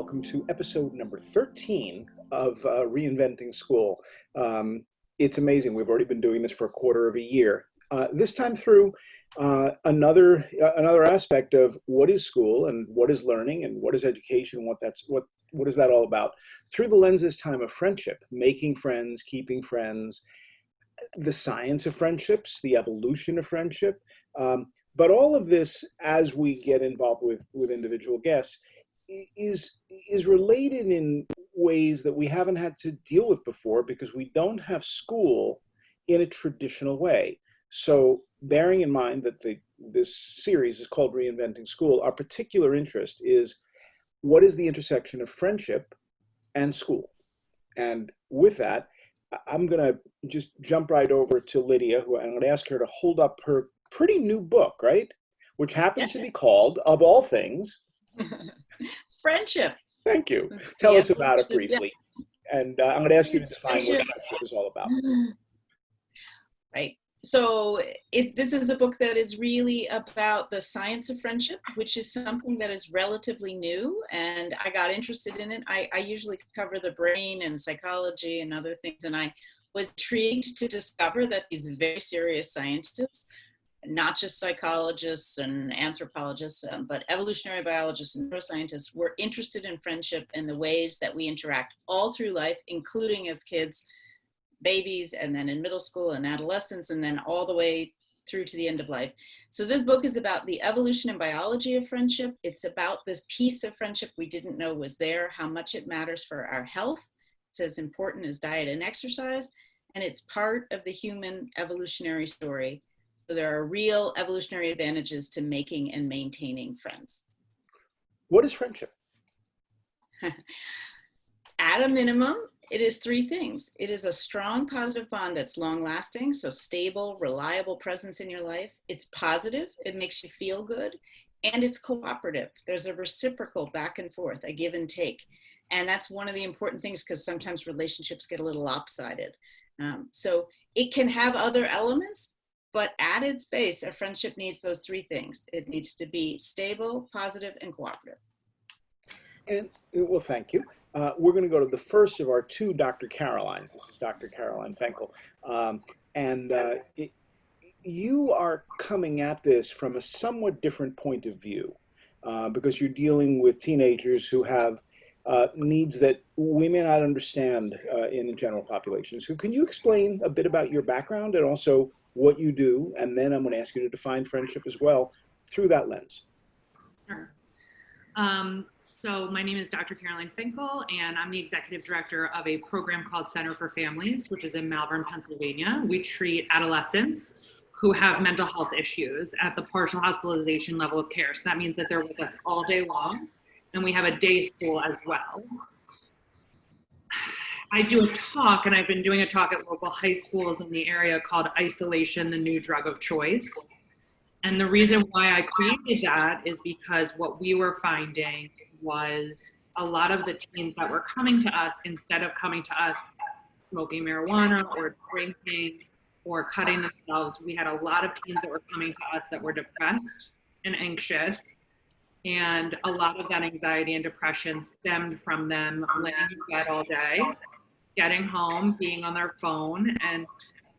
welcome to episode number 13 of Reinventing School. It's amazing. We've already been doing this for a quarter of a year. This time through, another aspect of what is school and what is learning and what is education, what is that all about? Through the lens this time of friendship, making friends, keeping friends, the science of friendships, the evolution of friendship. But all of this, as we get involved with individual guests, is related in ways that we haven't had to deal with before because we don't have school in a traditional way. So bearing in mind that this series is called Reinventing School, our particular interest is what is the intersection of friendship and school? And with that, I'm going to just jump right over to Lydia, who I'm going to ask her to hold up her pretty new book, right? Which happens to be called, of all things, Friendship. Thank you. Tell us about it briefly. Yeah. And I'm going to ask you to define what friendship is all about. Right. So this is a book that is really about the science of friendship, which is something that is relatively new. And I got interested in it. I usually cover the brain and psychology and other things. And I was intrigued to discover that these very serious scientists, not just psychologists and anthropologists, but evolutionary biologists and neuroscientists, were interested in friendship and the ways that we interact all through life, including as kids, babies, and then in middle school and adolescence, and then all the way through to the end of life. So this book is about the evolution and biology of friendship. It's about this piece of friendship we didn't know was there, how much it matters for our health. It's as important as diet and exercise, and it's part of the human evolutionary story. So there are real evolutionary advantages to making and maintaining friends. What is friendship? At a minimum, it is three things. It is a strong positive bond that's long lasting, so stable, reliable presence in your life. It's positive, it makes you feel good, and it's cooperative. There's a reciprocal back and forth, a give and take. And that's one of the important things because sometimes relationships get a little lopsided. So it can have other elements, but at its base, a friendship needs those three things. It needs to be stable, positive, and cooperative. And well, thank you. We're going to go to the first of our two Dr. Carolines. This is Dr. Caroline Fenkel. You are coming at this from a somewhat different point of view because you're dealing with teenagers who have needs that we may not understand in the general population. So can you explain a bit about your background and also what you do? And then I'm going to ask you to define friendship as well through that lens. Sure. So my name is Dr. Caroline Fenkel, and I'm the executive director of a program called Center for Families, which is in Malvern, Pennsylvania. We treat adolescents who have mental health issues at the partial hospitalization level of care. So that means that they're with us all day long, and we have a day school as well. I do a talk, and I've been doing a talk at local high schools in the area called Isolation, the New Drug of Choice. And the reason why I created that is because what we were finding was a lot of the teens that were coming to us, instead of coming to us smoking marijuana or drinking or cutting themselves, we had a lot of teens that were coming to us that were depressed and anxious. And a lot of that anxiety and depression stemmed from them laying in bed all day, getting home, being on their phone, and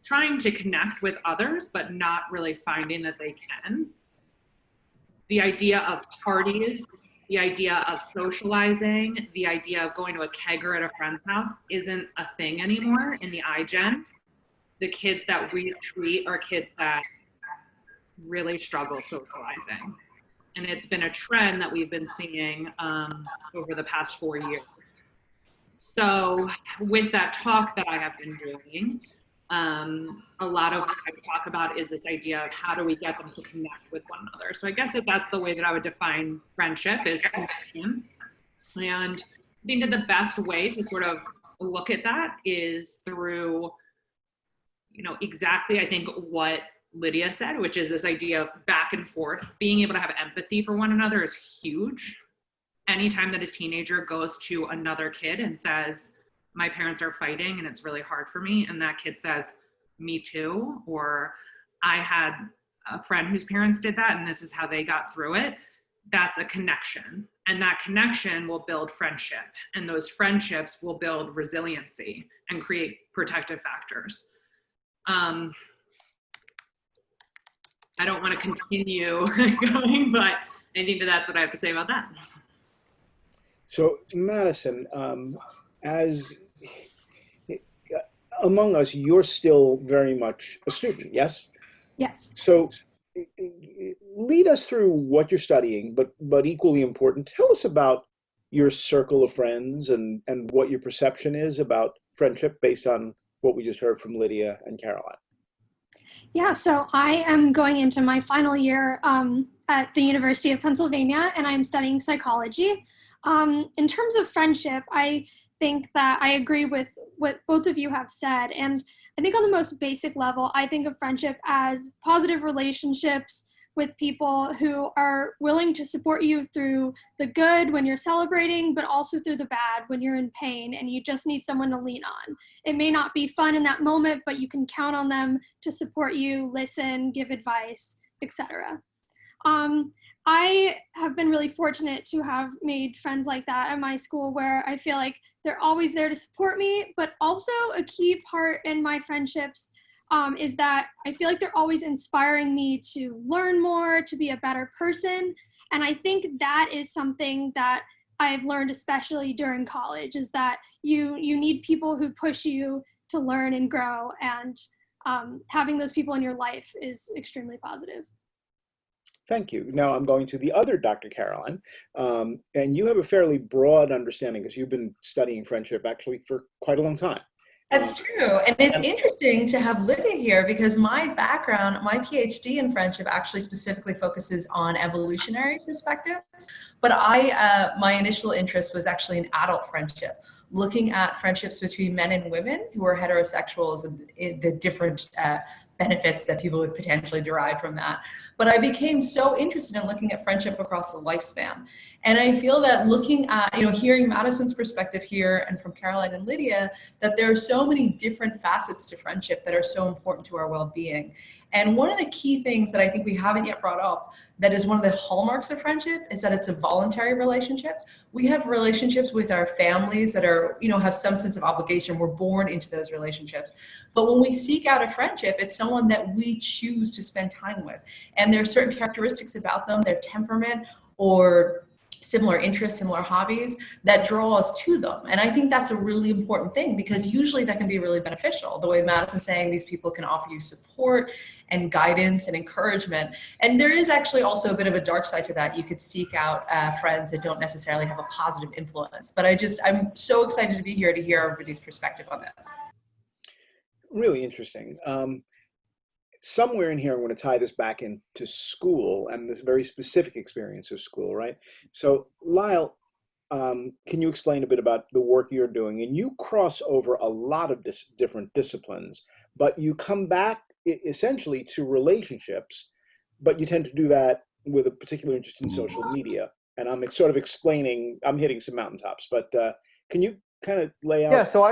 trying to connect with others, but not really finding that they can. The idea of parties, the idea of socializing, the idea of going to a kegger at a friend's house isn't a thing anymore in the iGen. The kids that we treat are kids that really struggle socializing. And it's been a trend that we've been seeing over the past 4 years. So with that talk that I have been doing, a lot of what I talk about is this idea of how do we get them to connect with one another. So I guess that that's the way that I would define friendship is connection. And I think that the best way to sort of look at that is through, exactly I think what Lydia said, which is this idea of back and forth. Being able to have empathy for one another is huge. Anytime that a teenager goes to another kid and says, my parents are fighting and it's really hard for me, and that kid says, me too, or I had a friend whose parents did that and this is how they got through it, that's a connection, and that connection will build friendship, and those friendships will build resiliency and create protective factors. I don't want to continue going, but I think that's what I have to say about that. So Madison, as among us, you're still very much a student, yes? Yes. So lead us through what you're studying, but equally important, tell us about your circle of friends and what your perception is about friendship based on what we just heard from Lydia and Caroline. Yeah, so I am going into my final year at the University of Pennsylvania, and I'm studying psychology. In terms of friendship, I think that I agree with what both of you have said. And I think on the most basic level, I think of friendship as positive relationships with people who are willing to support you through the good when you're celebrating, but also through the bad when you're in pain and you just need someone to lean on. It may not be fun in that moment, but you can count on them to support you, listen, give advice, etc. I have been really fortunate to have made friends like that at my school, where I feel like they're always there to support me, but also a key part in my friendships is that I feel like they're always inspiring me to learn more, to be a better person. And I think that is something that I've learned, especially during college, is that you need people who push you to learn and grow, and having those people in your life is extremely positive. Thank you. Now I'm going to the other Dr. Caroline, and you have a fairly broad understanding because you've been studying friendship actually for quite a long time. That's true. And it's interesting to have Lydia here because my background, my PhD in friendship actually specifically focuses on evolutionary perspectives. But my initial interest was actually in adult friendship, looking at friendships between men and women who are heterosexuals and the different benefits that people would potentially derive from that. But I became so interested in looking at friendship across the lifespan. And I feel that looking at, hearing Madison's perspective here and from Caroline and Lydia, that there are so many different facets to friendship that are so important to our well-being. And one of the key things that I think we haven't yet brought up that is one of the hallmarks of friendship is that it's a voluntary relationship. We have relationships with our families that are, have some sense of obligation. We're born into those relationships. But when we seek out a friendship, it's someone that we choose to spend time with. And there are certain characteristics about them, their temperament or similar interests, similar hobbies that draw us to them. And I think that's a really important thing because usually that can be really beneficial. The way Madison's saying, these people can offer you support and guidance and encouragement. And there is actually also a bit of a dark side to that. You could seek out friends that don't necessarily have a positive influence. But I'm so excited to be here to hear everybody's perspective on this. Really interesting. Somewhere in here, I'm going to tie this back into school and this very specific experience of school, right? So Lyle, can you explain a bit about the work you're doing? And you cross over a lot of different disciplines, but you come back essentially to relationships, but you tend to do that with a particular interest in social media. And I'm sort of explaining, I'm hitting some mountaintops, but can you kind of lay out? Yeah, so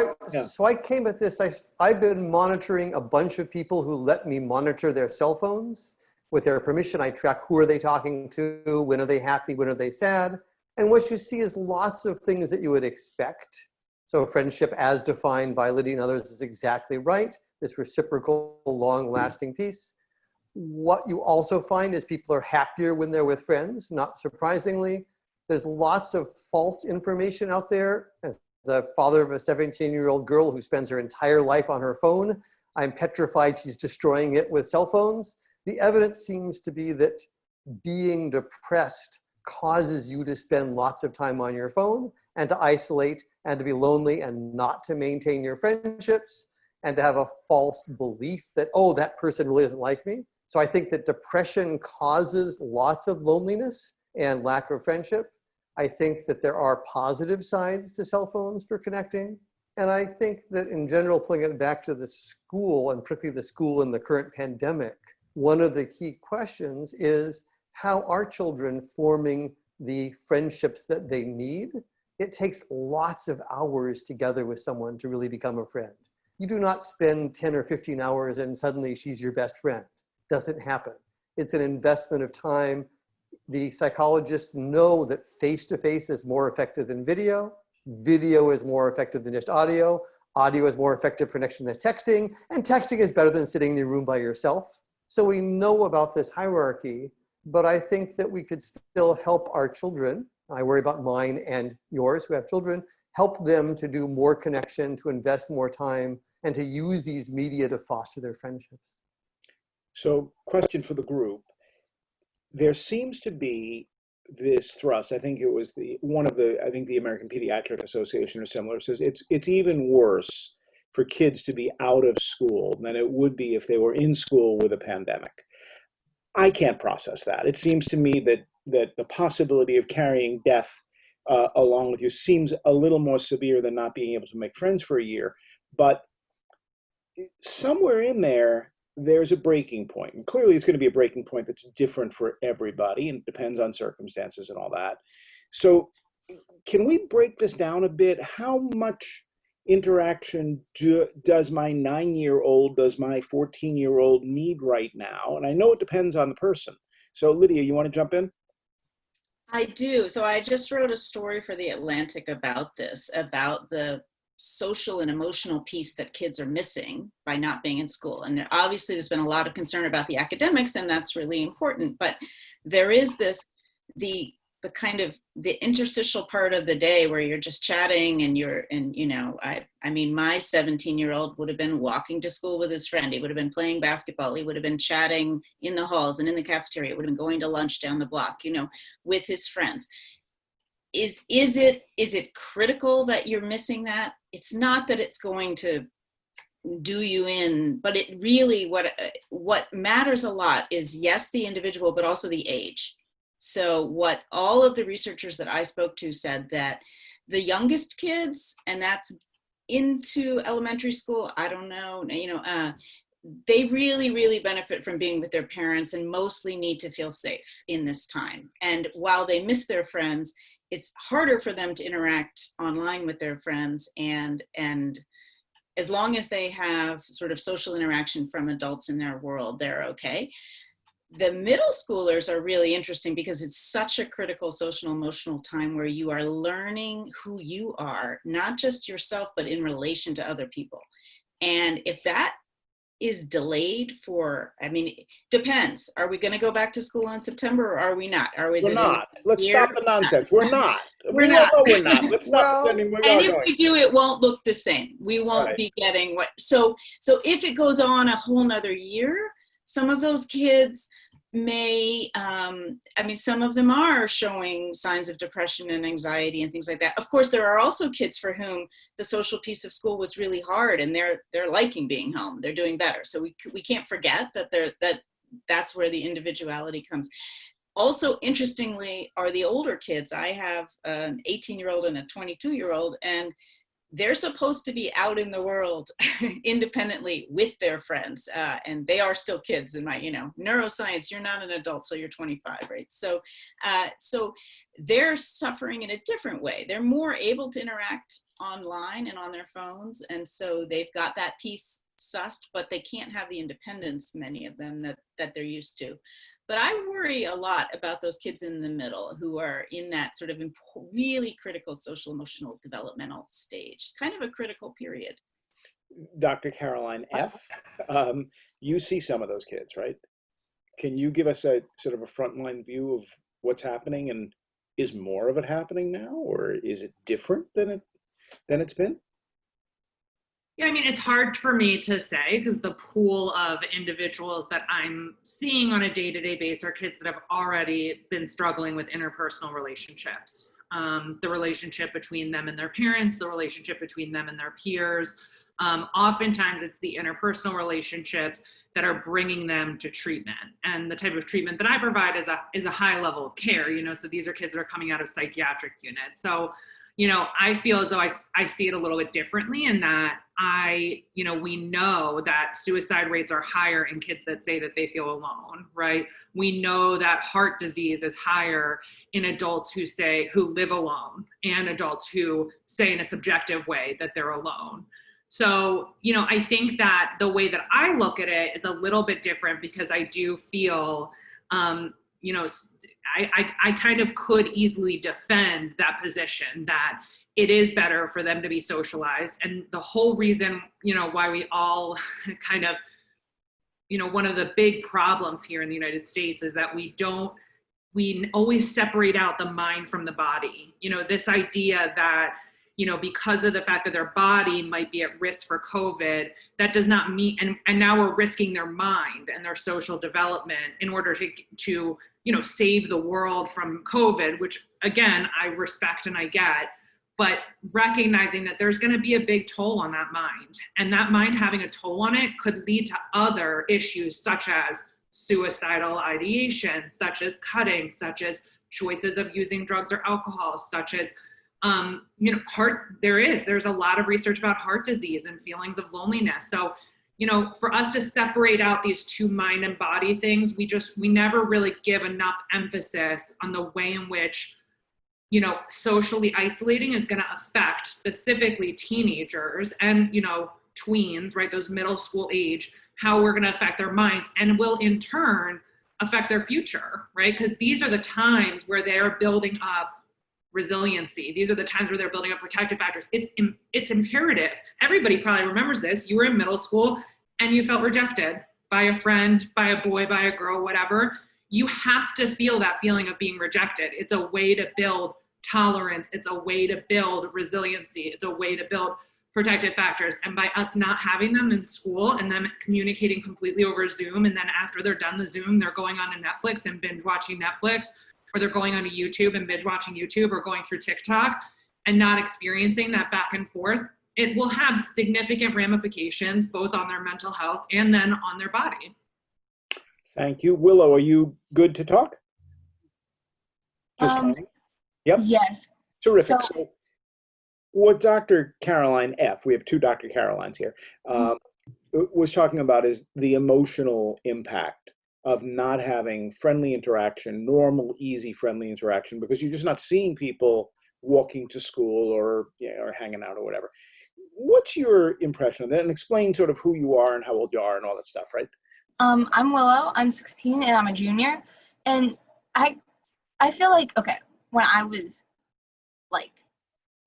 I came at this, I've been monitoring a bunch of people who let me monitor their cell phones. With their permission, I track who are they talking to, when are they happy, when are they sad. And what you see is lots of things that you would expect. So friendship as defined by Lydia and others is exactly right. This reciprocal, long-lasting piece. What you also find is people are happier when they're with friends, not surprisingly. There's lots of false information out there. As a father of a 17-year-old girl who spends her entire life on her phone, I'm petrified she's destroying it with cell phones. The evidence seems to be that being depressed causes you to spend lots of time on your phone and to isolate and to be lonely and not to maintain your friendships and to have a false belief that, oh, that person really doesn't like me. So I think that depression causes lots of loneliness and lack of friendship. I think that there are positive sides to cell phones for connecting. And I think that in general, pulling it back to the school, and particularly the school in the current pandemic, one of the key questions is, how are children forming the friendships that they need? It takes lots of hours together with someone to really become a friend. You do not spend 10 or 15 hours and suddenly she's your best friend. Doesn't happen. It's an investment of time. The psychologists know that face-to-face is more effective than video. Video is more effective than just audio. Audio is more effective for connection than texting. And texting is better than sitting in your room by yourself. So we know about this hierarchy, but I think that we could still help our children. I worry about mine and yours who have children, help them to do more connection, to invest more time, and to use these media to foster their friendships. So, question for the group. There seems to be this thrust. I think it was the American Pediatric Association or similar says it's even worse for kids to be out of school than it would be if they were in school with a pandemic. I can't process that. It seems to me that the possibility of carrying death along with you seems a little more severe than not being able to make friends for a year. But somewhere in there, there's a breaking point. And clearly it's going to be a breaking point that's different for everybody and depends on circumstances and all that. So can we break this down a bit? How much interaction does my 9-year-old, does my 14-year-old need right now? And I know it depends on the person. So Lydia, you want to jump in? I do. So I just wrote a story for The Atlantic about this, about the social and emotional piece that kids are missing by not being in school. And obviously there's been a lot of concern about the academics, and that's really important. But there is this, the kind of the interstitial part of the day where you're just chatting and I mean, my 17-year-old would have been walking to school with his friend. He would have been playing basketball. He would have been chatting in the halls and in the cafeteria. He would have been going to lunch down the block, with his friends. Is it critical that you're missing that? It's not that it's going to do you in, but it really, what matters a lot is, yes, the individual, but also the age. So what all of the researchers that I spoke to said that the youngest kids, and that's into elementary school, I don't know, they really, really benefit from being with their parents and mostly need to feel safe in this time. And while they miss their friends, it's harder for them to interact online with their friends, and as long as they have sort of social interaction from adults in their world, they're okay. The middle schoolers are really interesting because it's such a critical social emotional time where you are learning who you are, not just yourself, but in relation to other people. And if that is delayed depends. Are we going to go back to school in September or are we not? We're not. Let's stop the nonsense. We're not. We're not. We're not. Let's stop pretending we are going. And if we do, it won't look the same. We won't be getting what. So if it goes on a whole nother year, some of those kids may, some of them are showing signs of depression and anxiety and things like that. Of course, there are also kids for whom the social piece of school was really hard and they're liking being home. They're doing better. So we can't forget that that's where the individuality comes. Also, interestingly, are the older kids. I have an 18-year-old and a 22-year-old, and they're supposed to be out in the world independently with their friends. And they are still kids in my, neuroscience, you're not an adult, so you're 25, right? So they're suffering in a different way. They're more able to interact online and on their phones. And so they've got that piece sussed, but they can't have the independence, many of them, that they're used to. But I worry a lot about those kids in the middle who are in that sort of really critical social emotional developmental stage. It's kind of a critical period. Dr. Caroline F., you see some of those kids, right? Can you give us a sort of a frontline view of what's happening, and is more of it happening now, or is it different than it's been? Yeah, it's hard for me to say because the pool of individuals that I'm seeing on a day-to-day basis are kids that have already been struggling with interpersonal relationships. The relationship between them and their parents, the relationship between them and their peers. Oftentimes it's the interpersonal relationships that are bringing them to treatment. And the type of treatment that I provide is a high level of care, so these are kids that are coming out of psychiatric units. So I feel as though I see it a little bit differently in that we know that suicide rates are higher in kids that say that they feel alone, right? We know that heart disease is higher in adults who live alone, and adults who say in a subjective way that they're alone. So, I think that the way that I look at it is a little bit different because I do feel you know, I kind of could easily defend that position that it is better for them to be socialized. And the whole reason, you know, why we all kind of, you know, one of the big problems here in the United States is that we always separate out the mind from the body. You know, this idea that, you know, because of the fact that their body might be at risk for COVID, that does not mean, and now we're risking their mind and their social development in order to, you know, save the world from COVID, which again, I respect and I get, but recognizing that there's going to be a big toll on that mind, and that mind having a toll on it could lead to other issues such as suicidal ideation, such as cutting, such as choices of using drugs or alcohol, such as, you know, there's a lot of research about heart disease and feelings of loneliness. So, you know, for us to separate out these two mind and body things, we never really give enough emphasis on the way in which, you know, socially isolating is going to affect specifically teenagers and, you know, tweens, right? Those middle school age, how we're going to affect their minds and will in turn affect their future, right? Because these are the times where they're building up resiliency. These are the times where they're building up protective factors. It's imperative. Everybody probably remembers this. You were in middle school and you felt rejected by a friend, by a boy, by a girl, whatever. You have to feel that feeling of being rejected. It's a way to build tolerance. It's a way to build resiliency. It's a way to build protective factors. And by us not having them in school and them communicating completely over Zoom, and then after they're done the Zoom, they're going on to Netflix and binge watching Netflix, or they're going onto YouTube and binge watching YouTube, or going through TikTok and not experiencing that back and forth, it will have significant ramifications both on their mental health and then on their body. Thank you. Willow, are you good to talk? Just talking? Yep. Yes. Terrific. So what Dr. Caroline F., we have two Dr. Carolines here, was talking about is the emotional impact of not having friendly interaction, normal, easy, friendly interaction, because you're just not seeing people walking to school or, you know, or hanging out or whatever. What's your impression of that? And explain sort of who you are and how old you are and all that stuff, right? I'm Willow. I'm 16 and I'm a junior. And I feel like, okay, when I was like,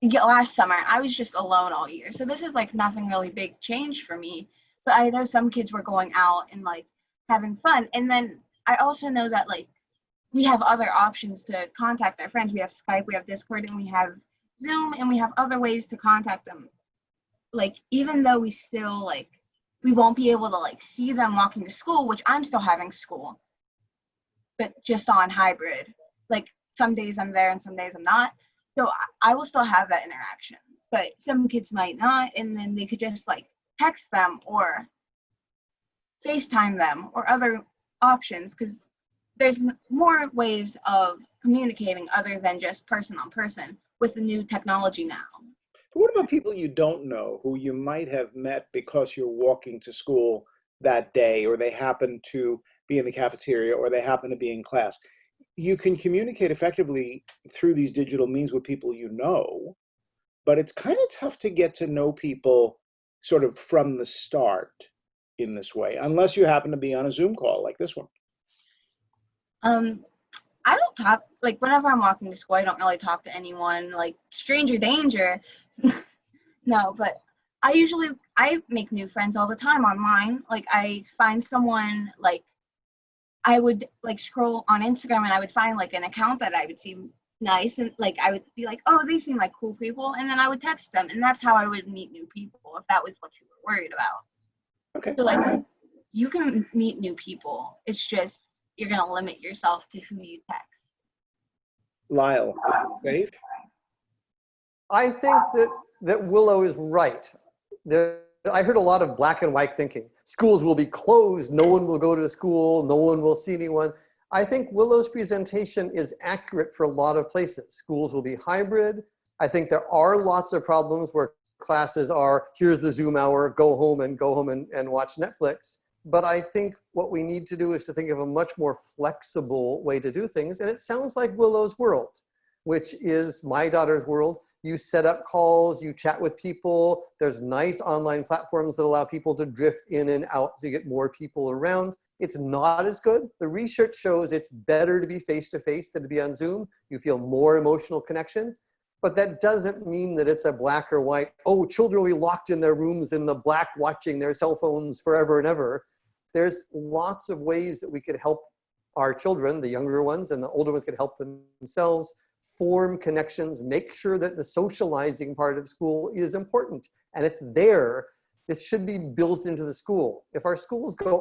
last summer, I was just alone all year. So this is like nothing really big change for me. But I know some kids were going out and like having fun. And then I also know that like we have other options to contact our friends. We have Skype, we have Discord, and we have Zoom, and we have other ways to contact them. Like, even though we still like, we won't be able to like see them walking to school, which I'm still having school, but just on hybrid. Like some days I'm there and some days I'm not. So I will still have that interaction, but some kids might not. And then they could just like text them or FaceTime them or other options, because there's more ways of communicating other than just person on person with the new technology now. What about people you don't know who you might have met because you're walking to school that day, or they happen to be in the cafeteria, or they happen to be in class? You can communicate effectively through these digital means with people you know, but it's kind of tough to get to know people sort of from the start in this way, unless you happen to be on a Zoom call like this one. I don't talk, like whenever I'm walking to school, I don't really talk to anyone, like stranger danger. No, but I make new friends all the time online. Like I find someone, like I would like scroll on Instagram and I would find like an account that I would seem nice, and like I would be like, oh, they seem like cool people, and then I would text them, and that's how I would meet new people, if that was what you were worried about. Okay. So like you can meet new people. It's just you're gonna limit yourself to who you text. Lyle, is it safe? I think that Willow is right. I heard a lot of black and white thinking. Schools will be closed, no one will go to school, no one will see anyone. I think Willow's presentation is accurate for a lot of places. Schools will be hybrid. I think there are lots of problems where classes are, here's the Zoom hour, go home and watch Netflix. But I think what we need to do is to think of a much more flexible way to do things. And it sounds like Willow's world, which is my daughter's world. You set up calls, you chat with people. There's nice online platforms that allow people to drift in and out to get more people around. It's not as good. The research shows it's better to be face-to-face than to be on Zoom. You feel more emotional connection. But that doesn't mean that it's a black or white, oh, children will be locked in their rooms in the black watching their cell phones forever and ever. There's lots of ways that we could help our children, the younger ones and the older ones could help themselves, form connections, make sure that the socializing part of school is important and it's there. This should be built into the school. If our schools go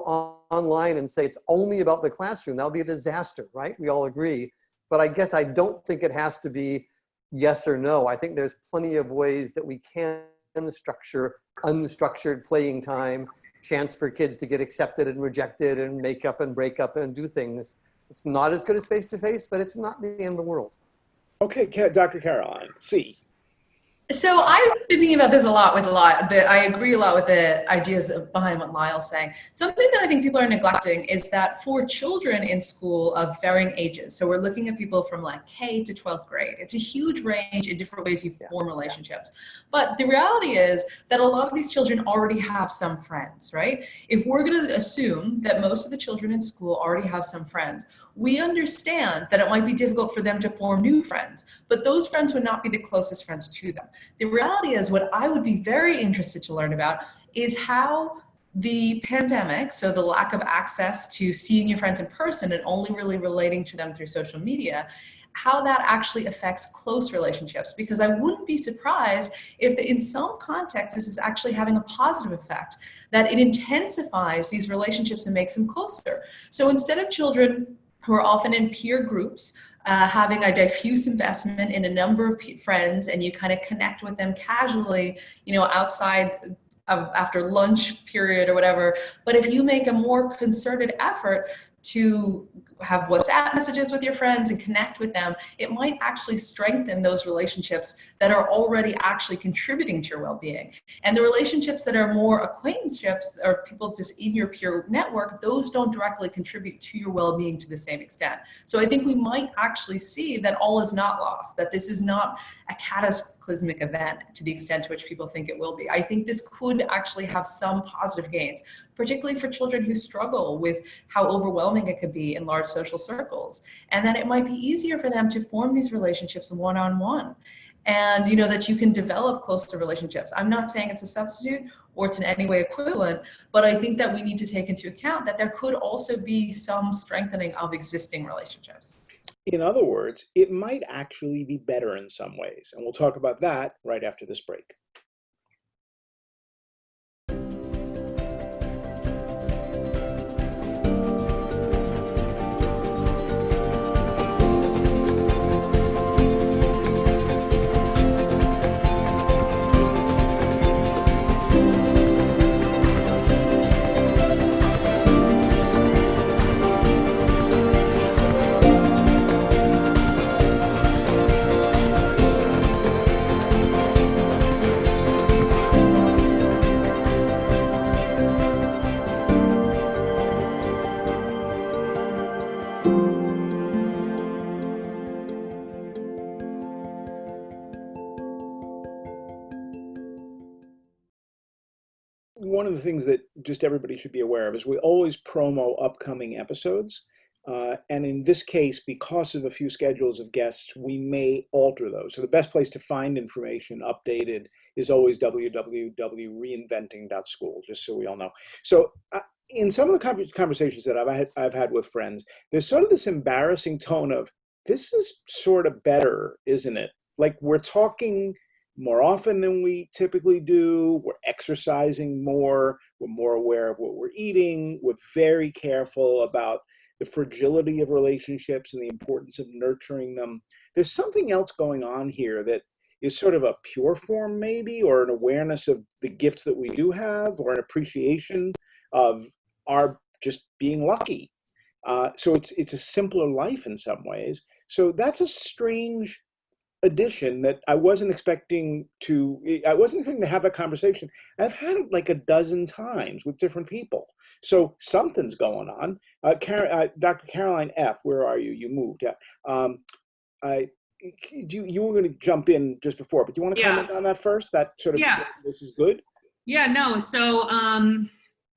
online and say it's only about the classroom, that'll be a disaster, right? We all agree. But I guess I don't think it has to be yes or no. I think there's plenty of ways that we can structure unstructured playing time, chance for kids to get accepted and rejected and make up and break up and do things. It's not as good as face-to-face, but it's not the end of the world. Okay, Dr. Caroline, C. So I've been thinking about this I agree a lot with the ideas behind what Lyle's saying. Something that I think people are neglecting is that for children in school of varying ages, so we're looking at people from like K to 12th grade, it's a huge range in different ways you form relationships. But the reality is that a lot of these children already have some friends, right? If we're gonna assume that most of the children in school already have some friends, we understand that it might be difficult for them to form new friends, but those friends would not be the closest friends to them. The reality is what I would be very interested to learn about is how the pandemic, so the lack of access to seeing your friends in person and only really relating to them through social media, how that actually affects close relationships. Because I wouldn't be surprised if in some contexts this is actually having a positive effect, that it intensifies these relationships and makes them closer. So instead of children who are often in peer groups, having a diffuse investment in a number of friends, and you kind of connect with them casually, you know, outside of after lunch period or whatever. But if you make a more concerted effort to have WhatsApp messages with your friends and connect with them, it might actually strengthen those relationships that are already actually contributing to your well-being. And the relationships that are more acquaintanceships or people just in your peer network, those don't directly contribute to your well-being to the same extent. So I think we might actually see that all is not lost, that this is not a cataclysmic event to the extent to which people think it will be. I think this could actually have some positive gains, particularly for children who struggle with how overwhelming it could be in large social circles, and that it might be easier for them to form these relationships one-on-one, and you know that you can develop closer relationships. I'm not saying it's a substitute or it's in any way equivalent, but I think that we need to take into account that there could also be some strengthening of existing relationships. In other words, it might actually be better in some ways, and we'll talk about that right after this break. One of the things that just everybody should be aware of is we always promo upcoming episodes. And in this case, because of a few schedules of guests, we may alter those. So the best place to find information updated is always www.reinventing.school, just so we all know. So in some of the conversations that I've had with friends, there's sort of this embarrassing tone of, this is sort of better, isn't it? Like we're talking more often than we typically do. We're exercising more. We're more aware of what we're eating. We're very careful about the fragility of relationships and the importance of nurturing them. There's something else going on here that is sort of a pure form maybe, or an awareness of the gifts that we do have, or an appreciation of our just being lucky. So it's a simpler life in some ways. So that's a strange addition that I wasn't expecting to have a conversation. I've had it like a dozen times with different people. So something's going on. Dr. Caroline F., where are you? You moved. Yeah. You were going to jump in just before, but do you want to comment on that first? That sort of, this is good? Yeah, no. So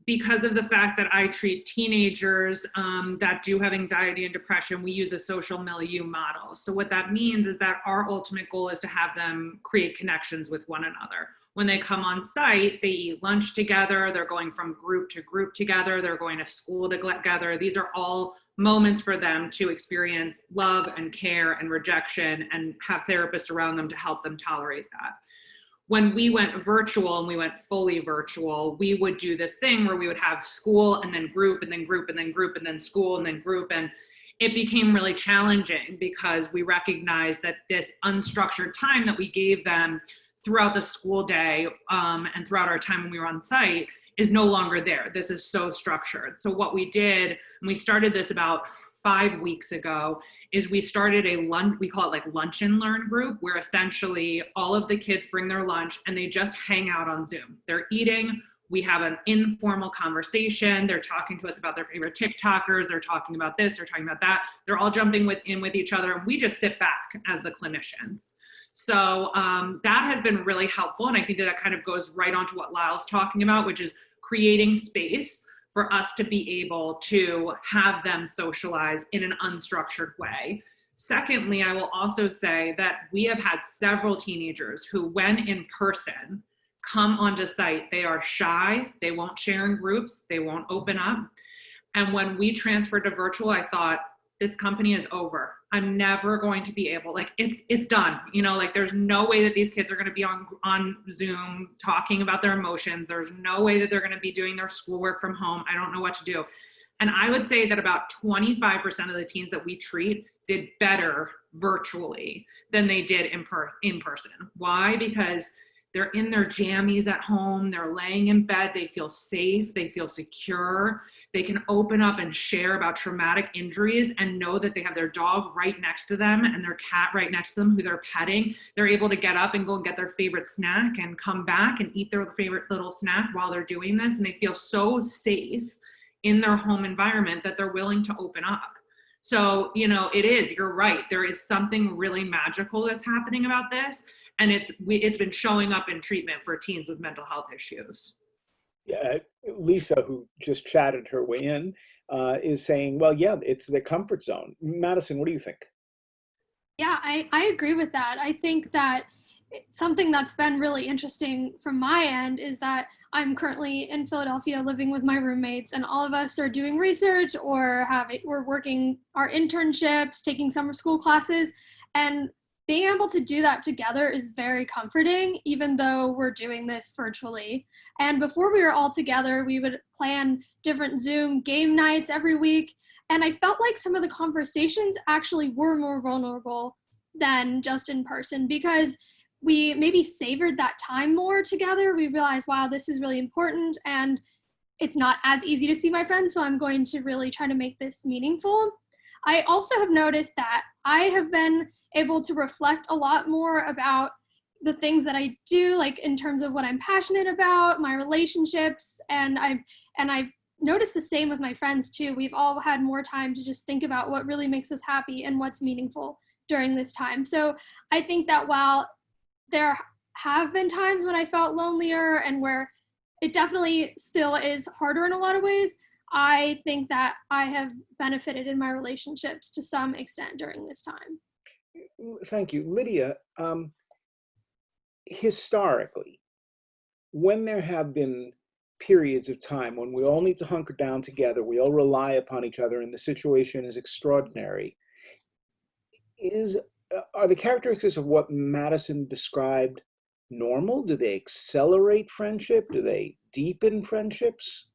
because of the fact that I treat teenagers that do have anxiety and depression, we use a social milieu model. So what that means is that our ultimate goal is to have them create connections with one another. When they come on site, they eat lunch together, they're going from group to group together, they're going to school together. These are all moments for them to experience love and care and rejection and have therapists around them to help them tolerate that. When we went virtual and we went fully virtual, we would do this thing where we would have school and then group and then group and then group and then school and then group. And it became really challenging because we recognized that this unstructured time that we gave them throughout the school day and throughout our time when we were on site is no longer there. This is so structured. So what we did, and we started this about 5 weeks ago, is we started a lunch, we call it like lunch and learn group, where essentially all of the kids bring their lunch and they just hang out on Zoom. They're eating, we have an informal conversation, they're talking to us about their favorite TikTokers, they're talking about this, they're talking about that, they're all jumping in with each other, and we just sit back as the clinicians. So that has been really helpful, and I think that kind of goes right onto what Lyle's talking about, which is creating space for us to be able to have them socialize in an unstructured way. Secondly, I will also say that we have had several teenagers who, when in person, come onto site, they are shy, they won't share in groups, they won't open up. And when we transferred to virtual, I thought, this company is over. I'm never going to be able, like, it's done. You know, like, there's no way that these kids are going to be on Zoom talking about their emotions. There's no way that they're going to be doing their schoolwork from home. I don't know what to do. And I would say that about 25% of the teens that we treat did better virtually than they did in person. Why? Because they're in their jammies at home, they're laying in bed, they feel safe, they feel secure, they can open up and share about traumatic injuries and know that they have their dog right next to them and their cat right next to them who they're petting. They're able to get up and go and get their favorite snack and come back and eat their favorite little snack while they're doing this, and they feel so safe in their home environment that they're willing to open up. So, you know, you're right, there is something really magical that's happening about this. And it's been showing up in treatment for teens with mental health issues. Yeah, Lisa, who just chatted her way in, is saying, well, yeah, it's the comfort zone. Madison, what do you think? Yeah, I agree with that. I think that something that's been really interesting from my end is that I'm currently in Philadelphia living with my roommates, and all of us are doing research or we're working our internships, taking summer school classes, and being able to do that together is very comforting, even though we're doing this virtually. And before we were all together, we would plan different Zoom game nights every week. And I felt like some of the conversations actually were more vulnerable than just in person, because we maybe savored that time more together. We realized, wow, this is really important, and it's not as easy to see my friends, so I'm going to really try to make this meaningful. I also have noticed that I have been able to reflect a lot more about the things that I do, like in terms of what I'm passionate about, my relationships, and I've noticed the same with my friends too. We've all had more time to just think about what really makes us happy and what's meaningful during this time. So I think that while there have been times when I felt lonelier and where it definitely still is harder in a lot of ways, I think that I have benefited in my relationships to some extent during this time. Thank you. Lydia, historically, when there have been periods of time when we all need to hunker down together, we all rely upon each other, and the situation is extraordinary, are the characteristics of what Madison described normal? Do they accelerate friendship? Do they deepen friendships?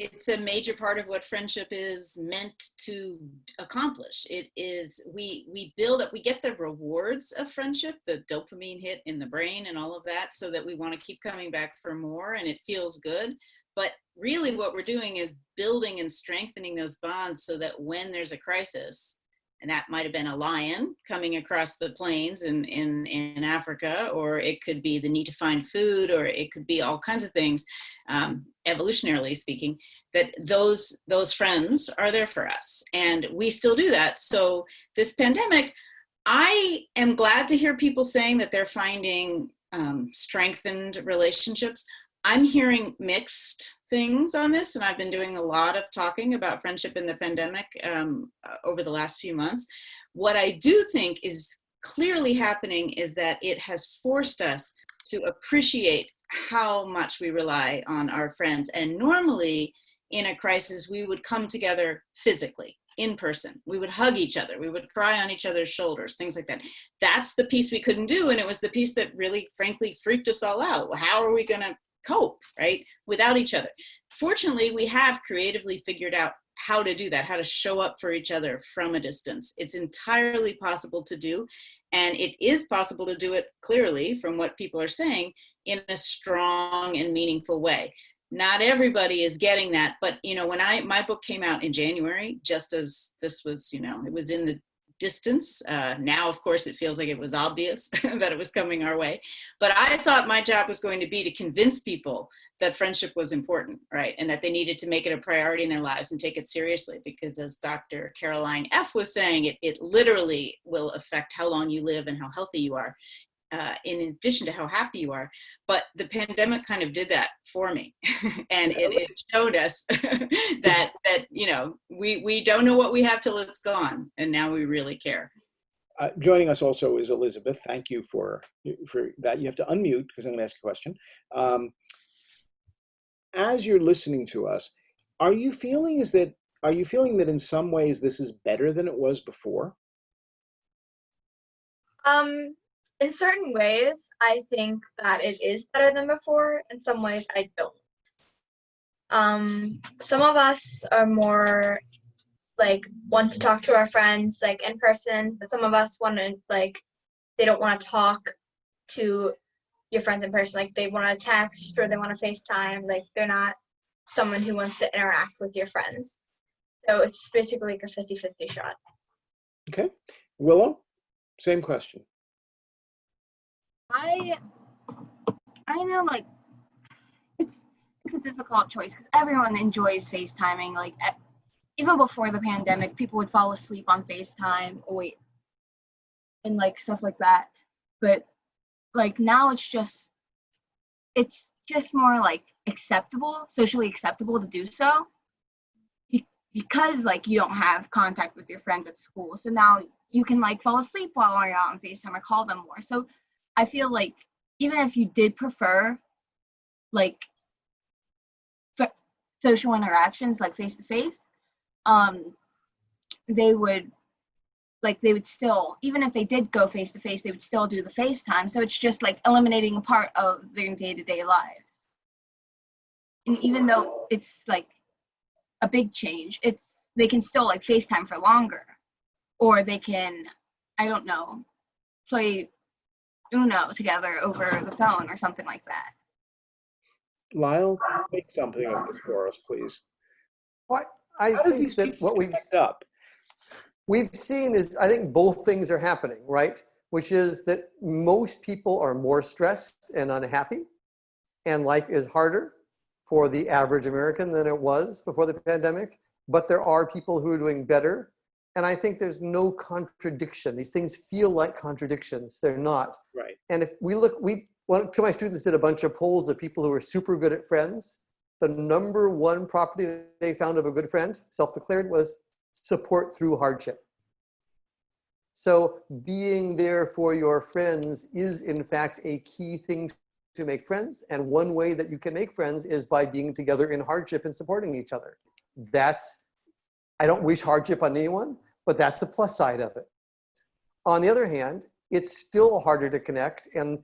It's a major part of what friendship is meant to accomplish. It is, we build up, we get the rewards of friendship, the dopamine hit in the brain and all of that, so that we want to keep coming back for more, and it feels good. But really what we're doing is building and strengthening those bonds so that when there's a crisis, and that might have been a lion coming across the plains in Africa, or it could be the need to find food, or it could be all kinds of things, evolutionarily speaking, that those friends are there for us. And we still do that. So this pandemic, I am glad to hear people saying that they're finding strengthened relationships. I'm hearing mixed things on this, and I've been doing a lot of talking about friendship in the pandemic over the last few months. What I do think is clearly happening is that it has forced us to appreciate how much we rely on our friends. And normally in a crisis, we would come together physically, in person. We would hug each other. We would cry on each other's shoulders, things like that. That's the piece we couldn't do. And it was the piece that really, frankly, freaked us all out. How are we going to cope, right, without each other? Fortunately, we have creatively figured out how to do that, how to show up for each other from a distance. It's entirely possible to do. And it is possible to do it clearly, from what people are saying, in a strong and meaningful way. Not everybody is getting that, but you know, when my book came out in January, just as this was, you know, it was in the distance. Now, of course, it feels like it was obvious that it was coming our way. But I thought my job was going to be to convince people that friendship was important, right? And that they needed to make it a priority in their lives and take it seriously. Because as Dr. Caroline F. was saying, it literally will affect how long you live and how healthy you are, in addition to how happy you are. But the pandemic kind of did that for me. And it showed us that you know, we don't know what we have till it's gone, and now we really care. Joining us also is Elizabeth. Thank you for that. You have to unmute because I'm going to ask a question. As you're listening to us, are you feeling that in some ways this is better than it was before? In certain ways, I think that it is better than before. In some ways, I don't. Some of us are more like want to talk to our friends like in person, but some of us want to they don't want to talk to your friends in person. Like they want to text or they want to FaceTime. Like they're not someone who wants to interact with your friends. So it's basically like a 50-50 shot. Okay. Willow, same question. I know like it's a difficult choice because everyone enjoys FaceTiming. Like even before the pandemic, people would fall asleep on FaceTime and like stuff like that. But like now it's just more like socially acceptable to do so because like you don't have contact with your friends at school. So now you can like fall asleep while you're out on FaceTime or call them more. So I feel like even if you did prefer like social interactions like face to face, they would still, even if they did go face to face, they would still do the FaceTime. So it's just like eliminating a part of their day-to-day lives. And even though it's like a big change, they can still like FaceTime for longer, or they can, I don't know, play Uno together over the phone or something like that. Lyle, make something of this for us, please. Well, I think that what we've seen is, I think both things are happening, right? Which is that most people are more stressed and unhappy, and life is harder for the average American than it was before the pandemic. But there are people who are doing better. And I think there's no contradiction. These things feel like contradictions. They're not. Right. And if we look, one of my students did a bunch of polls of people who were super good at friends. The number one property that they found of a good friend, self-declared, was support through hardship. So being there for your friends is in fact a key thing to make friends. And one way that you can make friends is by being together in hardship and supporting each other. I don't wish hardship on anyone, but that's a plus side of it. On the other hand, it's still harder to connect. And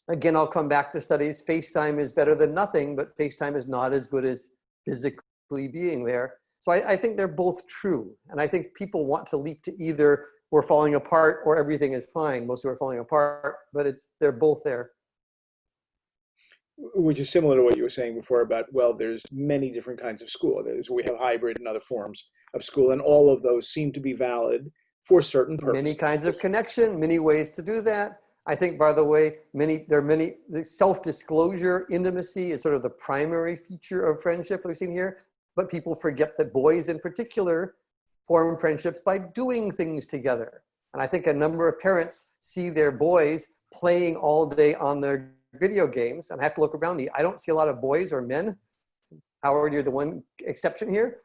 again, I'll come back to studies. FaceTime is better than nothing, but FaceTime is not as good as physically being there. So I think they're both true. And I think people want to leap to either we're falling apart or everything is fine. Most of are falling apart, but they're both there. Which is similar to what you were saying before about, well, there's many different kinds of school. We have hybrid and other forms of school, and all of those seem to be valid for certain purposes. Many kinds of connection, many ways to do that. I think, by the way, the self-disclosure, intimacy is sort of the primary feature of friendship we've seen here, but people forget that boys in particular form friendships by doing things together. And I think a number of parents see their boys playing all day on their video games, and I have to look around me. I don't see a lot of boys or men. Howard, you're the one exception here.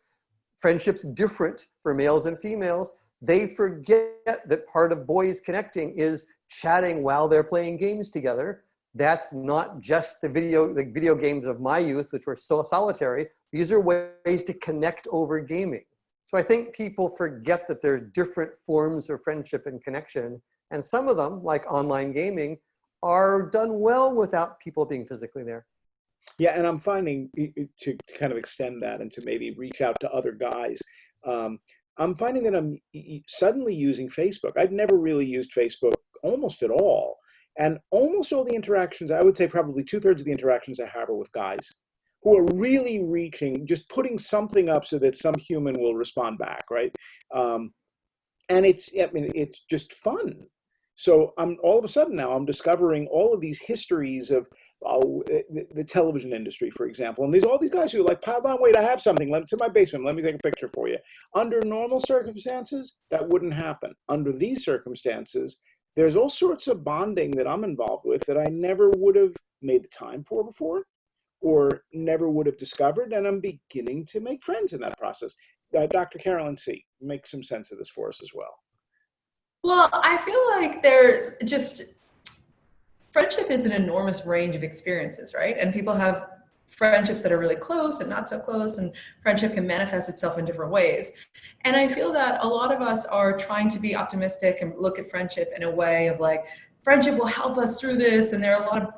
Friendship's different for males and females. They forget that part of boys connecting is chatting while they're playing games together. That's not just the video games of my youth, which were still solitary. These are ways to connect over gaming. So I think people forget that there are different forms of friendship and connection. And some of them, like online gaming, are done well without people being physically there. Yeah, and I'm finding, to kind of extend that and to maybe reach out to other guys, I'm finding that I'm suddenly using Facebook. I've never really used Facebook almost at all. And almost all the interactions, I would say probably 2/3 of the interactions I have are with guys who are really reaching, just putting something up so that some human will respond back, right? And it's just fun. So all of a sudden now I'm discovering all of these histories of the television industry, for example. And all these guys who are like, piled on, wait, I have something. It's in my basement. Let me take a picture for you. Under normal circumstances, that wouldn't happen. Under these circumstances, there's all sorts of bonding that I'm involved with that I never would have made the time for before or never would have discovered. And I'm beginning to make friends in that process. Dr. Carolyn C., make some sense of this for us as well. Well, I feel like there's just, friendship is an enormous range of experiences, right? And people have friendships that are really close and not so close, and friendship can manifest itself in different ways. And I feel that a lot of us are trying to be optimistic and look at friendship in a way of like, friendship will help us through this, and there are a lot of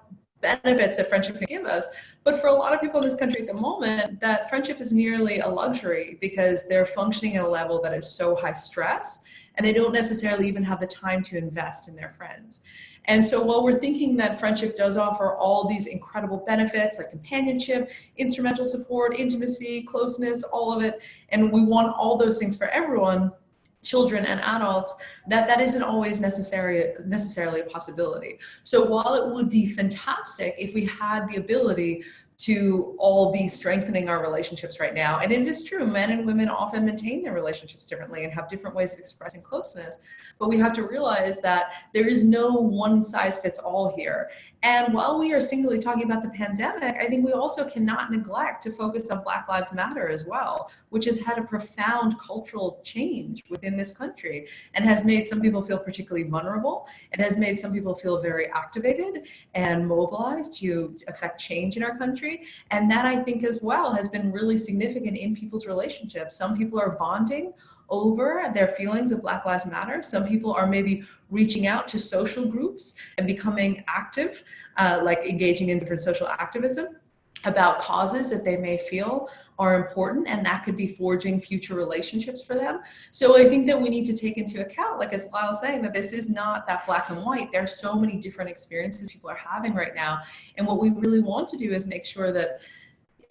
benefits that friendship can give us. But for a lot of people in this country at the moment, that friendship is nearly a luxury because they're functioning at a level that is so high stress, and they don't necessarily even have the time to invest in their friends. And so while we're thinking that friendship does offer all these incredible benefits like companionship, instrumental support, intimacy, closeness, all of it, and we want all those things for everyone, children and adults, that isn't always necessarily a possibility. So while it would be fantastic if we had the ability to all be strengthening our relationships right now, and it is true, men and women often maintain their relationships differently and have different ways of expressing closeness, but we have to realize that there is no one size fits all here. And while we are singly talking about the pandemic, I think we also cannot neglect to focus on Black Lives Matter as well, which has had a profound cultural change within this country and has made some people feel particularly vulnerable. It has made some people feel very activated and mobilized to affect change in our country. And that, I think, as well has been really significant in people's relationships. Some people are bonding over their feelings of Black Lives Matter. Some people are maybe reaching out to social groups and becoming active, like engaging in different social activism about causes that they may feel are important, and that could be forging future relationships for them. So I think that we need to take into account, like as Lyle was saying, that this is not that black and white. There are so many different experiences people are having right now. And what we really want to do is make sure that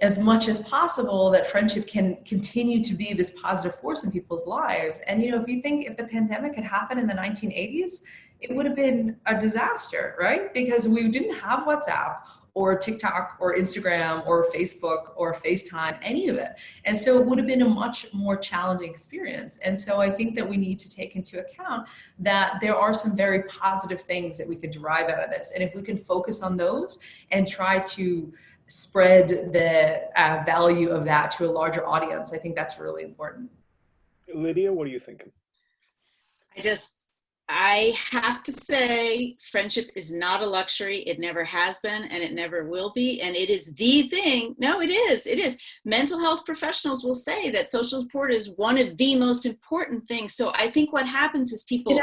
as much as possible that friendship can continue to be this positive force in people's lives. And if you think if the pandemic had happened in the 1980s, it would have been a disaster, right? Because we didn't have WhatsApp or TikTok or Instagram or Facebook or FaceTime, any of it. And so it would have been a much more challenging experience. And so I think that we need to take into account that there are some very positive things that we could derive out of this. And if we can focus on those and try to spread the value of that to a larger audience, I think that's really important. Lydia, what are you thinking? I have to say, friendship is not a luxury. It never has been, and it never will be. And it is the thing. No, it is. It is. Mental health professionals will say that social support is one of the most important things. So I think what happens is people.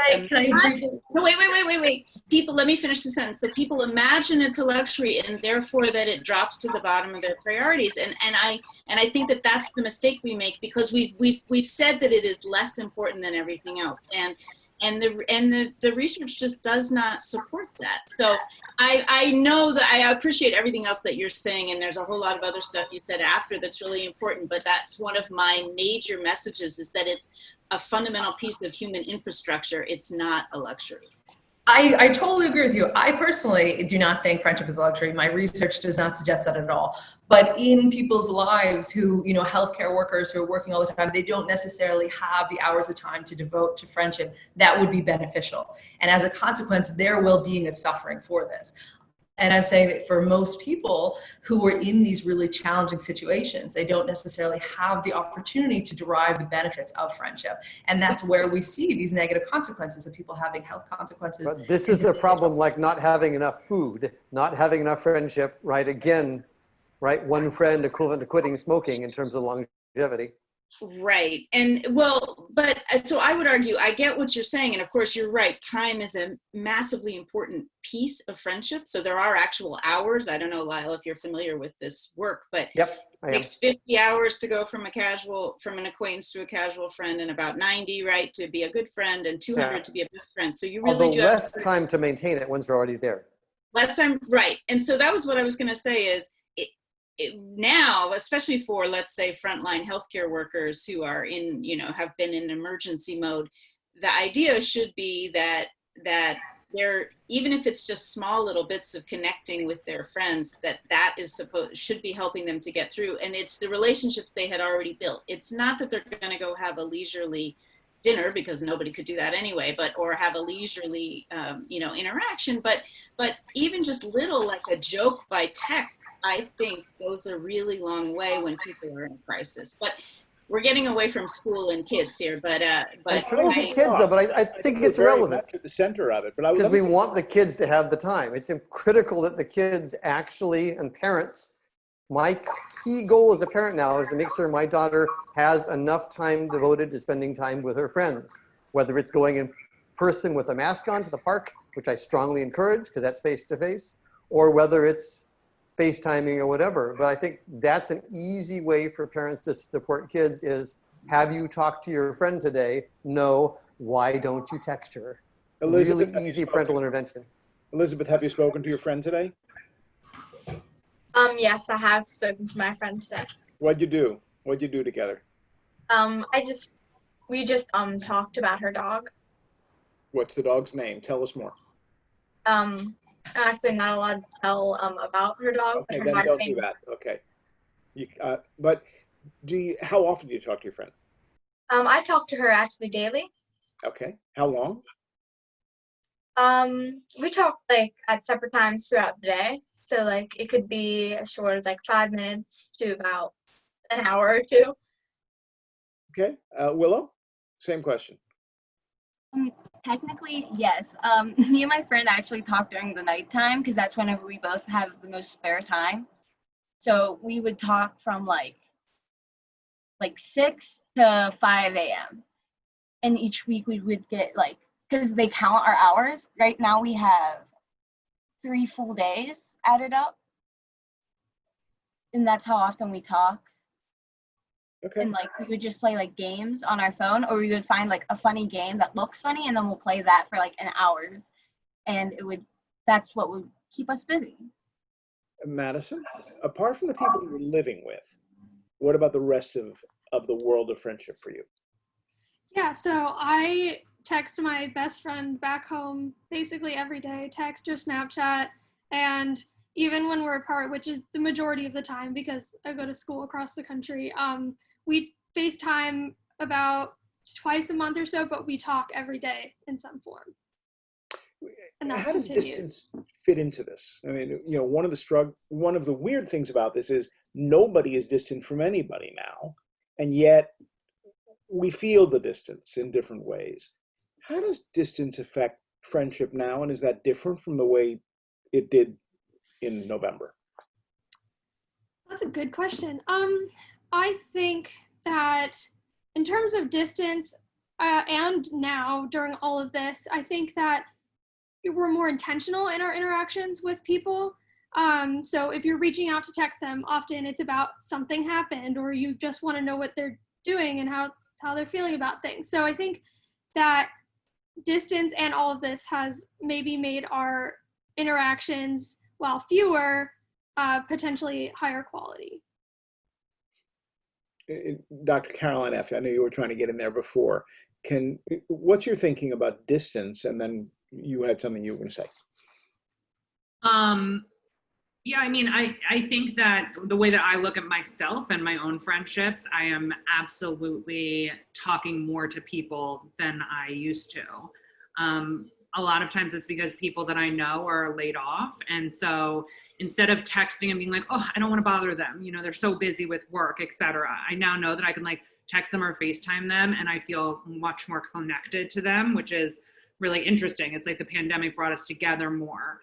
Wait. People, let me finish the sentence. So people imagine it's a luxury, and therefore that it drops to the bottom of their priorities. And I think that that's the mistake we make, because we've said that it is less important than everything else. And the research just does not support that. So I know that I appreciate everything else that you're saying, and there's a whole lot of other stuff you said after that's really important, but that's one of my major messages, is that it's a fundamental piece of human infrastructure. It's not a luxury. I totally agree with you. I personally do not think friendship is a luxury. My research does not suggest that at all. But in people's lives who, healthcare workers who are working all the time, they don't necessarily have the hours of time to devote to friendship. That would be beneficial. And as a consequence, their well-being is suffering for this. And I'm saying that for most people who are in these really challenging situations, they don't necessarily have the opportunity to derive the benefits of friendship. And that's where we see these negative consequences of people having health consequences. But this is a problem like not having enough food, not having enough friendship, right? Again, right? One friend equivalent to quitting smoking in terms of longevity. Right. And well, but so I would argue, I get what you're saying. And of course, you're right. Time is a massively important piece of friendship. So there are actual hours. I don't know, Lyle, if you're familiar with this work, but Yep, it takes 50 hours to go from an acquaintance to a casual friend, and about 90, right, to be a good friend, and 200 to be a best friend. So you really although do less time to maintain it once you're already there. Less time, right. And so that was what I was going to say is, now, especially for, let's say, frontline healthcare workers who are in, have been in emergency mode, the idea should be that they're, even if it's just small little bits of connecting with their friends, that is should be helping them to get through. And it's the relationships they had already built. It's not that they're going to go have a leisurely dinner, because nobody could do that anyway, or have a leisurely, interaction, but even just little, like a joke by text, I think goes a really long way when people are in crisis. But we're getting away from school and kids here. But I don't think kids though, but I think it's relevant to the center of it. But because we want the kids to have the time. It's critical that the kids actually, and parents. My key goal as a parent now is to make sure my daughter has enough time devoted to spending time with her friends, whether it's going in person with a mask on to the park, which I strongly encourage because that's face-to-face, or whether it's FaceTiming or whatever. But I think that's an easy way for parents to support kids is, have you talked to your friend today? No. Why don't you text her? Elizabeth, really easy parental intervention. Elizabeth, have you spoken to your friend today? Yes, I have spoken to my friend today. What'd you do? What'd you do together? We just talked about her dog. What's the dog's name? Tell us more. I'm actually not allowed to tell about her dog. Okay, her then dog's don't name. do that. Okay. But how often do you talk to your friend? I talk to her actually daily. Okay. How long? We talk like at separate times throughout the day. So like it could be as short as like 5 minutes to about an hour or two. Okay. Willow, same question. Technically, yes. Me and my friend actually talk during the nighttime because that's whenever we both have the most spare time. So we would talk from like 6 to 5 a.m. And each week we would get because they count our hours. Right now we have 3 full days added up. And that's how often we talk. Okay. And we would just play games on our phone, or we would find a funny game that looks funny, and then we'll play that for an hours, and that's what would keep us busy. Madison, apart from the people you're living with, what about the rest of the world of friendship for you? Yeah, so I text my best friend back home basically every day, text or Snapchat, and even when we're apart, which is the majority of the time because I go to school across the country, we FaceTime about twice a month or so, but we talk every day in some form. And that's how does continued. Distance fit into this? I mean, one of the weird things about this is nobody is distant from anybody now, and yet we feel the distance in different ways. How does distance affect friendship now, and is that different from the way it did in November? That's a good question. I think that in terms of distance and now during all of this, I think that we're more intentional in our interactions with people. So if you're reaching out to text them, often it's about something happened, or you just want to know what they're doing and how they're feeling about things. So I think that distance and all of this has maybe made our interactions, while fewer, potentially higher quality. Dr. Caroline F., I know you were trying to get in there before. What's your thinking about distance? And then you had something you were going to say. Yeah, I mean, I think that the way that I look at myself and my own friendships, I am absolutely talking more to people than I used to. a lot of times it's because people that I know are laid off. And so instead of texting and being like, oh, I don't want to bother them, you know, they're so busy with work, etc., I now know that I can like text them or FaceTime them, and I feel much more connected to them, which is really interesting. It's like the pandemic brought us together more.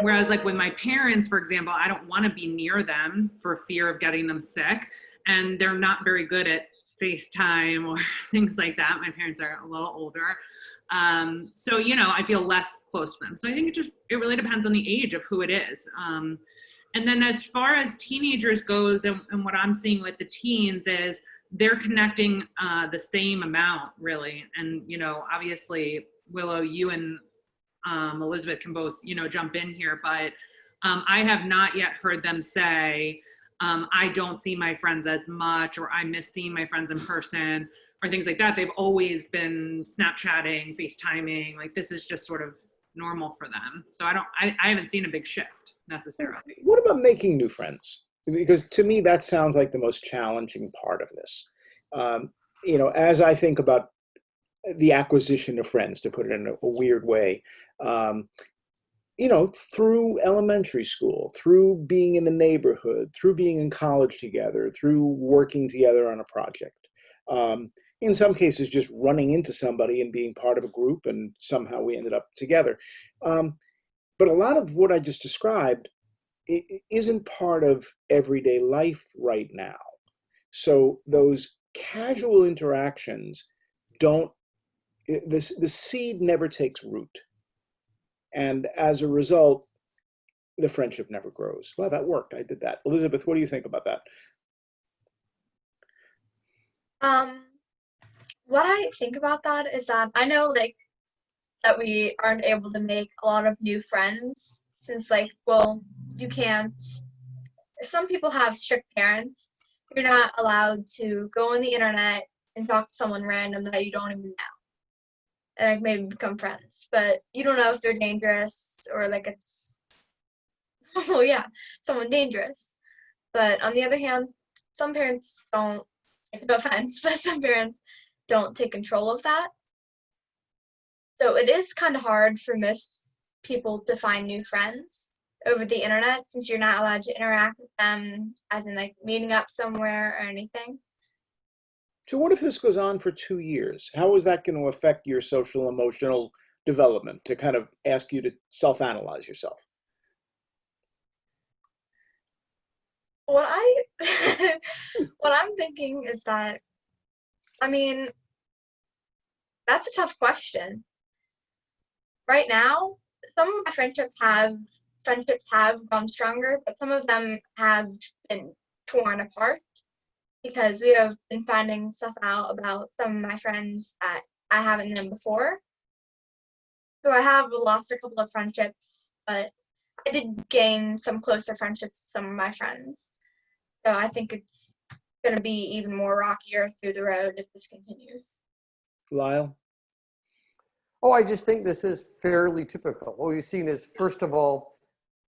Whereas like with my parents, for example, I don't want to be near them for fear of getting them sick. And they're not very good at FaceTime or things like that. My parents are a little older. So, you know, I feel less close to them. So I think it really depends on the age of who it is. And then as far as teenagers goes, and what I'm seeing with the teens is they're connecting the same amount, really. And, you know, obviously, Willow, you and Elizabeth can both, you know, jump in here, but I have not yet heard them say, I don't see my friends as much, or I miss seeing my friends in person, or things like that. They've always been Snapchatting, FaceTiming, like this is just sort of normal for them. So I haven't seen a big shift necessarily. What about making new friends? Because to me, that sounds like the most challenging part of this. You know, as I think about the acquisition of friends, to put it in a weird way, you know, through elementary school, through being in the neighborhood, through being in college together, through working together on a project. In some cases, just running into somebody and being part of a group, and somehow we ended up together. But a lot of what I just described isn't part of everyday life right now. So those casual interactions the seed never takes root. And as a result, the friendship never grows. Well, that worked. I did that. Elizabeth, what do you think about that? What I think about that is that I know like that we aren't able to make a lot of new friends since like, well, you can't, if some people have strict parents, you're not allowed to go on the internet and talk to someone random that you don't even know. And like maybe become friends, but you don't know if they're dangerous or like it's, oh yeah, someone dangerous. But on the other hand, some parents don't, no offense, but some parents don't take control of that. So it is kind of hard for most people to find new friends over the internet since you're not allowed to interact with them as in like meeting up somewhere or anything. So what if this goes on for 2 years? How is that going to affect your social emotional development, to kind of ask you to self-analyze yourself? What I'm thinking is that, I mean, that's a tough question. Right now, some of my friendships have grown stronger, but some of them have been torn apart because we have been finding stuff out about some of my friends that I haven't known before. So I have lost a couple of friendships, but I did gain some closer friendships with some of my friends. So I think it's going to be even more rockier through the road if this continues. Lyle? Oh, I just think this is fairly typical. What we've seen is, first of all,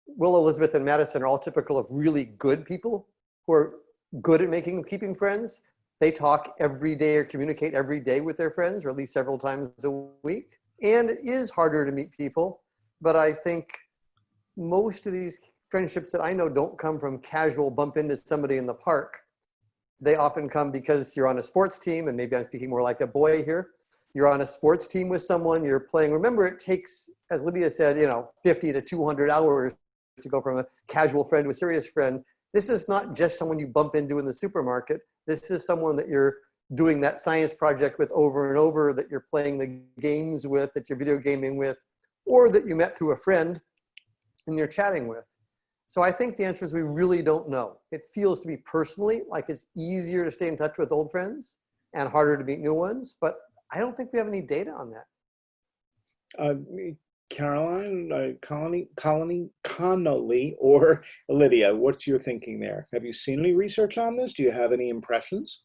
Will, Elizabeth, and Madison are all typical of really good people who are good at keeping friends. They talk every day or communicate every day with their friends, or at least several times a week. And it is harder to meet people, but I think most of these friendships that I know don't come from casual bump into somebody in the park. They often come because you're on a sports team, and maybe I'm speaking more like a boy here. You're on a sports team with someone, you're playing. Remember, it takes, as Lydia said, 50 to 200 hours to go from a casual friend to a serious friend. This is not just someone you bump into in the supermarket. This is someone that you're doing that science project with over and over, that you're playing the games with, that you're video gaming with, or that you met through a friend and you're chatting with. So I think the answer is we really don't know. It feels to me personally like it's easier to stay in touch with old friends and harder to meet new ones, but I don't think we have any data on that. Caroline, Connolly, or Lydia, what's your thinking there? Have you seen any research on this? Do you have any impressions?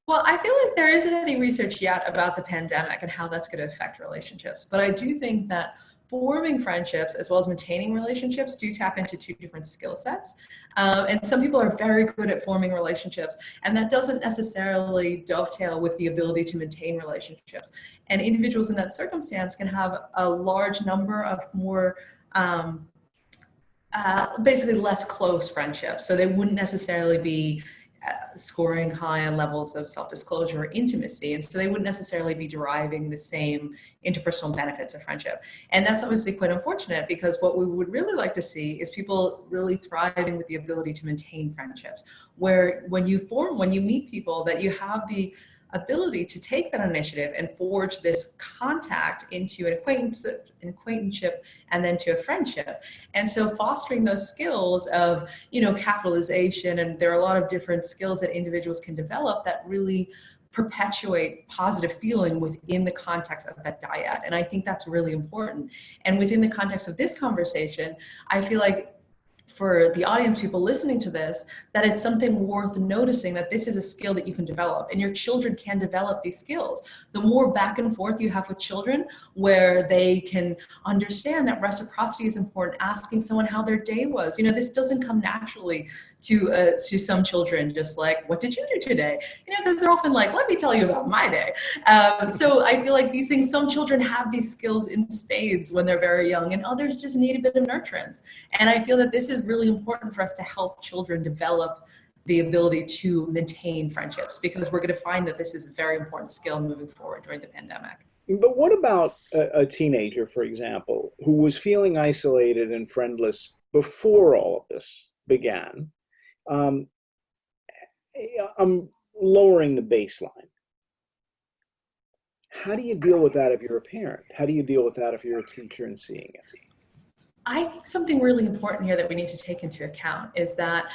Well, I feel like there isn't any research yet about the pandemic and how that's going to affect relationships. But I do think that forming friendships as well as maintaining relationships do tap into two different skill sets. And some people are very good at forming relationships, and that doesn't necessarily dovetail with the ability to maintain relationships. And individuals in that circumstance can have a large number of more basically less close friendships. So they wouldn't necessarily be scoring high on levels of self-disclosure or intimacy, and so they wouldn't necessarily be deriving the same interpersonal benefits of friendship. And that's obviously quite unfortunate, because what we would really like to see is people really thriving with the ability to maintain friendships, where when you meet people, that you have the ability to take that initiative and forge this contact into an acquaintanceship and then to a friendship. And so fostering those skills of, capitalization, and there are a lot of different skills that individuals can develop that really perpetuate positive feeling within the context of that dyad. And I think that's really important. And within the context of this conversation, I feel like for the audience, people listening to this, that it's something worth noticing, that this is a skill that you can develop, and your children can develop these skills. The more back and forth you have with children, where they can understand that reciprocity is important, asking someone how their day was. This doesn't come naturally to some children, just like, what did you do today? Because they're often like, let me tell you about my day. So I feel like these things, some children have these skills in spades when they're very young, and others just need a bit of nurturance. And I feel that this is really important for us to help children develop the ability to maintain friendships, because we're going to find that this is a very important skill moving forward during the pandemic. But what about a teenager, for example, who was feeling isolated and friendless before all of this began? I'm lowering the baseline. How do you deal with that if you're a parent? How do you deal with that if you're a teacher and seeing it? I think something really important here that we need to take into account is that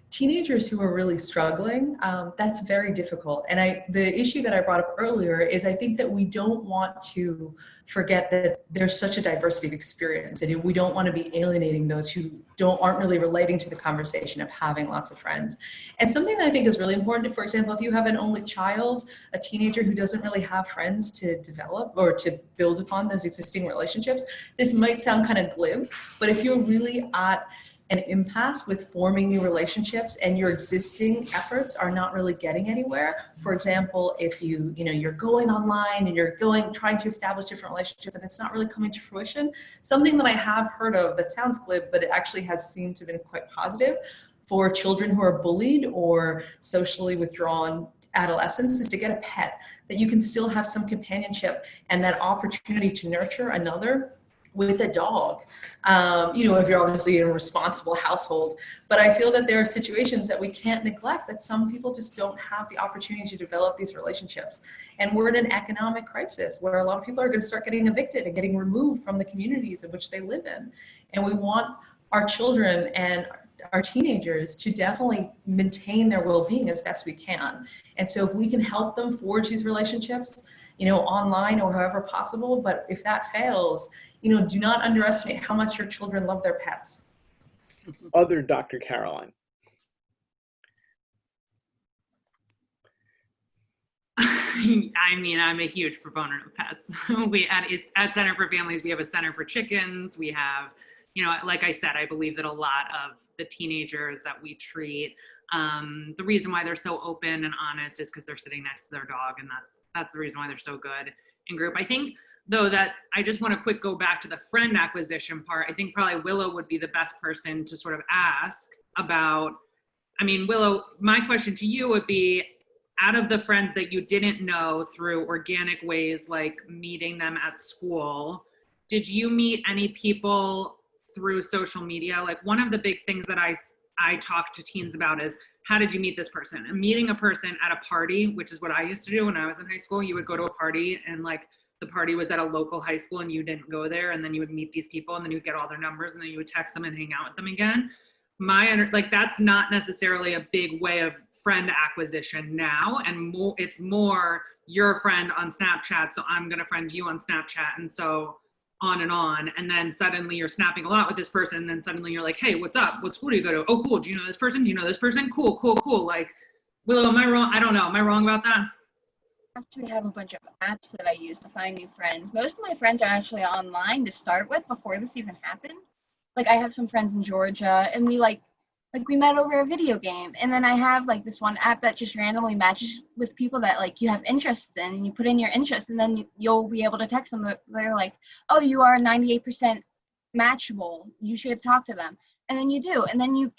teenagers who are really struggling, that's very difficult. And the issue that I brought up earlier is, I think that we don't want to forget that there's such a diversity of experience, and we don't want to be alienating those who aren't really relating to the conversation of having lots of friends. And something that I think is really important, for example, if you have an only child, a teenager who doesn't really have friends to develop or to build upon those existing relationships, this might sound kind of glib, but if you're really at an impasse with forming new relationships and your existing efforts are not really getting anywhere. For example, if you're going online and you're trying to establish different relationships and it's not really coming to fruition, something that I have heard of that sounds glib, but it actually has seemed to have been quite positive for children who are bullied or socially withdrawn adolescents, is to get a pet, that you can still have some companionship and that opportunity to nurture another with a dog, if you're obviously in a responsible household. But I feel that there are situations that we can't neglect, that some people just don't have the opportunity to develop these relationships. And we're in an economic crisis where a lot of people are going to start getting evicted and getting removed from the communities in which they live in. And we want our children and our teenagers to definitely maintain their well-being as best we can. And so if we can help them forge these relationships, online or however possible, but if that fails, do not underestimate how much your children love their pets. Other Dr. Caroline. I'm a huge proponent of pets. We at Center for Families, we have a center for chickens. We have, like I said, I believe that a lot of the teenagers that we treat, the reason why they're so open and honest is because they're sitting next to their dog, and that's the reason why they're so good in group. I think, though, that I just want to go back to the friend acquisition part. I think probably Willow would be the best person to sort of ask about. Willow, my question to you would be, out of the friends that you didn't know through organic ways, like meeting them at school, did you meet any people through social media? Like, one of the big things that I talk to teens about is, how did you meet this person? And meeting a person at a party, which is what I used to do when I was in high school. You would go to a party and the party was at a local high school and you didn't go there, and then you would meet these people and then you would get all their numbers and then you would text them and hang out with them again. That's not necessarily a big way of friend acquisition now, and it's more you're a friend on Snapchat, so I'm gonna friend you on Snapchat, and so on, and then suddenly you're snapping a lot with this person, and then suddenly you're like, hey, what's up? What school do you go to? Oh, cool. Do you know this person? Do you know this person? Cool. Willow, am I wrong? I don't know. Am I wrong about that? I actually have a bunch of apps that I use to find new friends. Most of my friends are actually online to start with before this even happened. Like I have some friends in Georgia, and we we met over a video game. And then I have like this one app that just randomly matches with people that like you have interests in, and you put in your interests, and then you'll be able to text them. They're like, oh, you are 98% matchable. You should talk to them. And then you do. And then you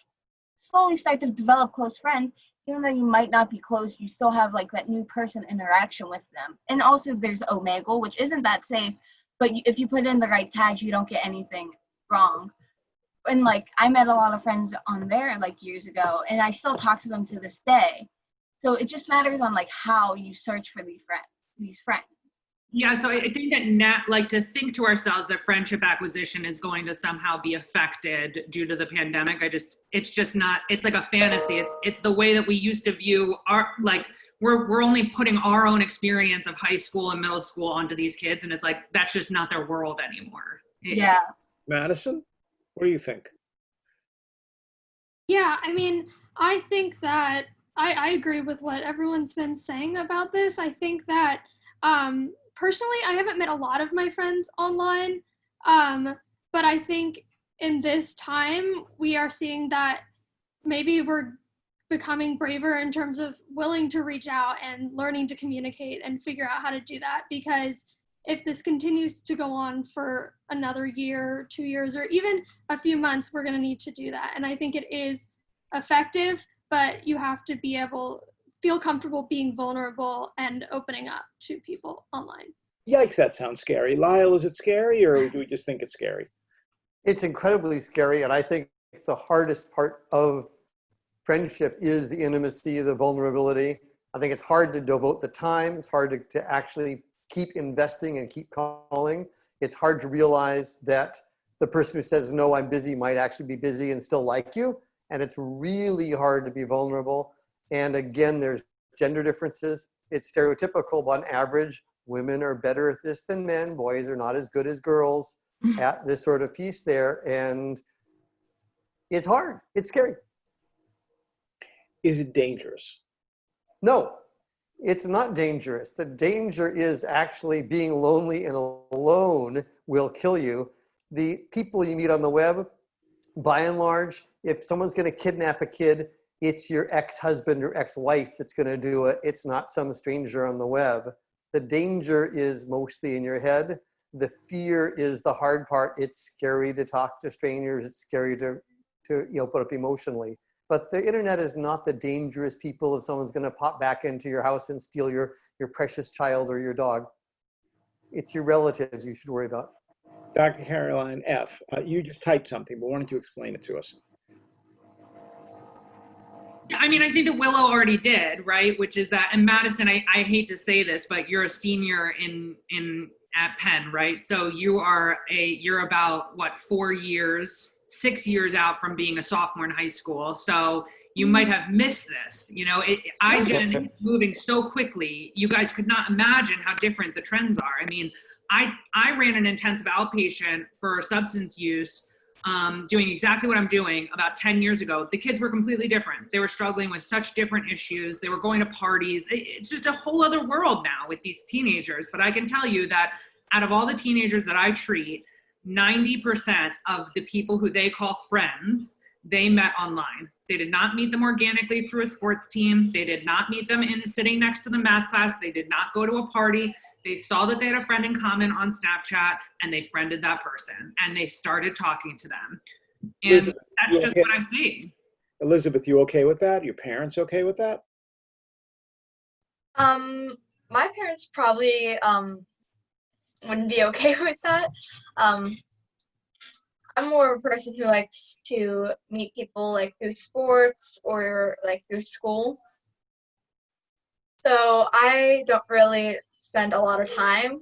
slowly start to develop close friends. Even though you might not be close, you still have like that new person interaction with them. And also there's Omegle, which isn't that safe, but if you put in the right tags, you don't get anything wrong. And like I met a lot of friends on there like years ago, and I still talk to them to this day. So it just matters on like how you search for these friends. Yeah, so I think that to think to ourselves that friendship acquisition is going to somehow be affected due to the pandemic, it's just not, it's like a fantasy. It's the way that we used to view our, like, we're only putting our own experience of high school and middle school onto these kids, and it's like, that's just not their world anymore. Yeah. Madison, what do you think? Yeah, I mean, I think that I agree with what everyone's been saying about this. I think that, personally, I haven't met a lot of my friends online, but I think in this time, we are seeing that maybe we're becoming braver in terms of willing to reach out and learning to communicate and figure out how to do that, because if this continues to go on for another year, 2 years, or even a few months, we're going to need to do that. And I think it is effective, but you have to feel comfortable being vulnerable and opening up to people online. Yikes, that sounds scary. Lyle, is it scary, or do we just think it's scary? It's incredibly scary, and I think the hardest part of friendship is the intimacy, the vulnerability. I think it's hard to devote the time. It's hard to actually keep investing and keep calling. It's hard to realize that the person who says, no, I'm busy, might actually be busy and still like you. And it's really hard to be vulnerable. And again, there's gender differences. It's stereotypical, but on average, women are better at this than men. Boys are not as good as girls at this sort of piece there. And it's hard. It's scary. Is it dangerous? No, it's not dangerous. The danger is actually being lonely and alone will kill you. The people you meet on the web, by and large, if someone's going to kidnap a kid, it's your ex-husband or ex-wife that's going to do it. It's not some stranger on the web. The danger is mostly in your head. The fear is the hard part. It's scary to talk to strangers. It's scary to put up emotionally. But the internet is not the dangerous people if someone's going to pop back into your house and steal your precious child or your dog. It's your relatives you should worry about. Dr. Caroline F., you just typed something, but why don't you explain it to us? I mean, I think that Willow already did, right? Which is that, and Madison, I hate to say this, but you're a senior at Penn, right? So you're about what, 6 years out from being a sophomore in high school. So you might have missed this. iGen is moving so quickly. You guys could not imagine how different the trends are. I mean, I ran an intensive outpatient for substance use, doing exactly what I'm doing about 10 years ago. The kids were completely different. They were struggling with such different issues. They were going to parties. It's just a whole other world now with these teenagers. But I can tell you that out of all the teenagers that I treat, 90% of the people who they call friends, they met online. They did not meet them organically through a sports team. They did not meet them in sitting next to the math class. They did not go to a party. They saw that they had a friend in common on Snapchat, and they friended that person, and they started talking to them. And Elizabeth, that's just what I see. Elizabeth, you okay with that? Your parents okay with that? My parents probably wouldn't be okay with that. I'm more of a person who likes to meet people like through sports or like through school. So I don't really spend a lot of time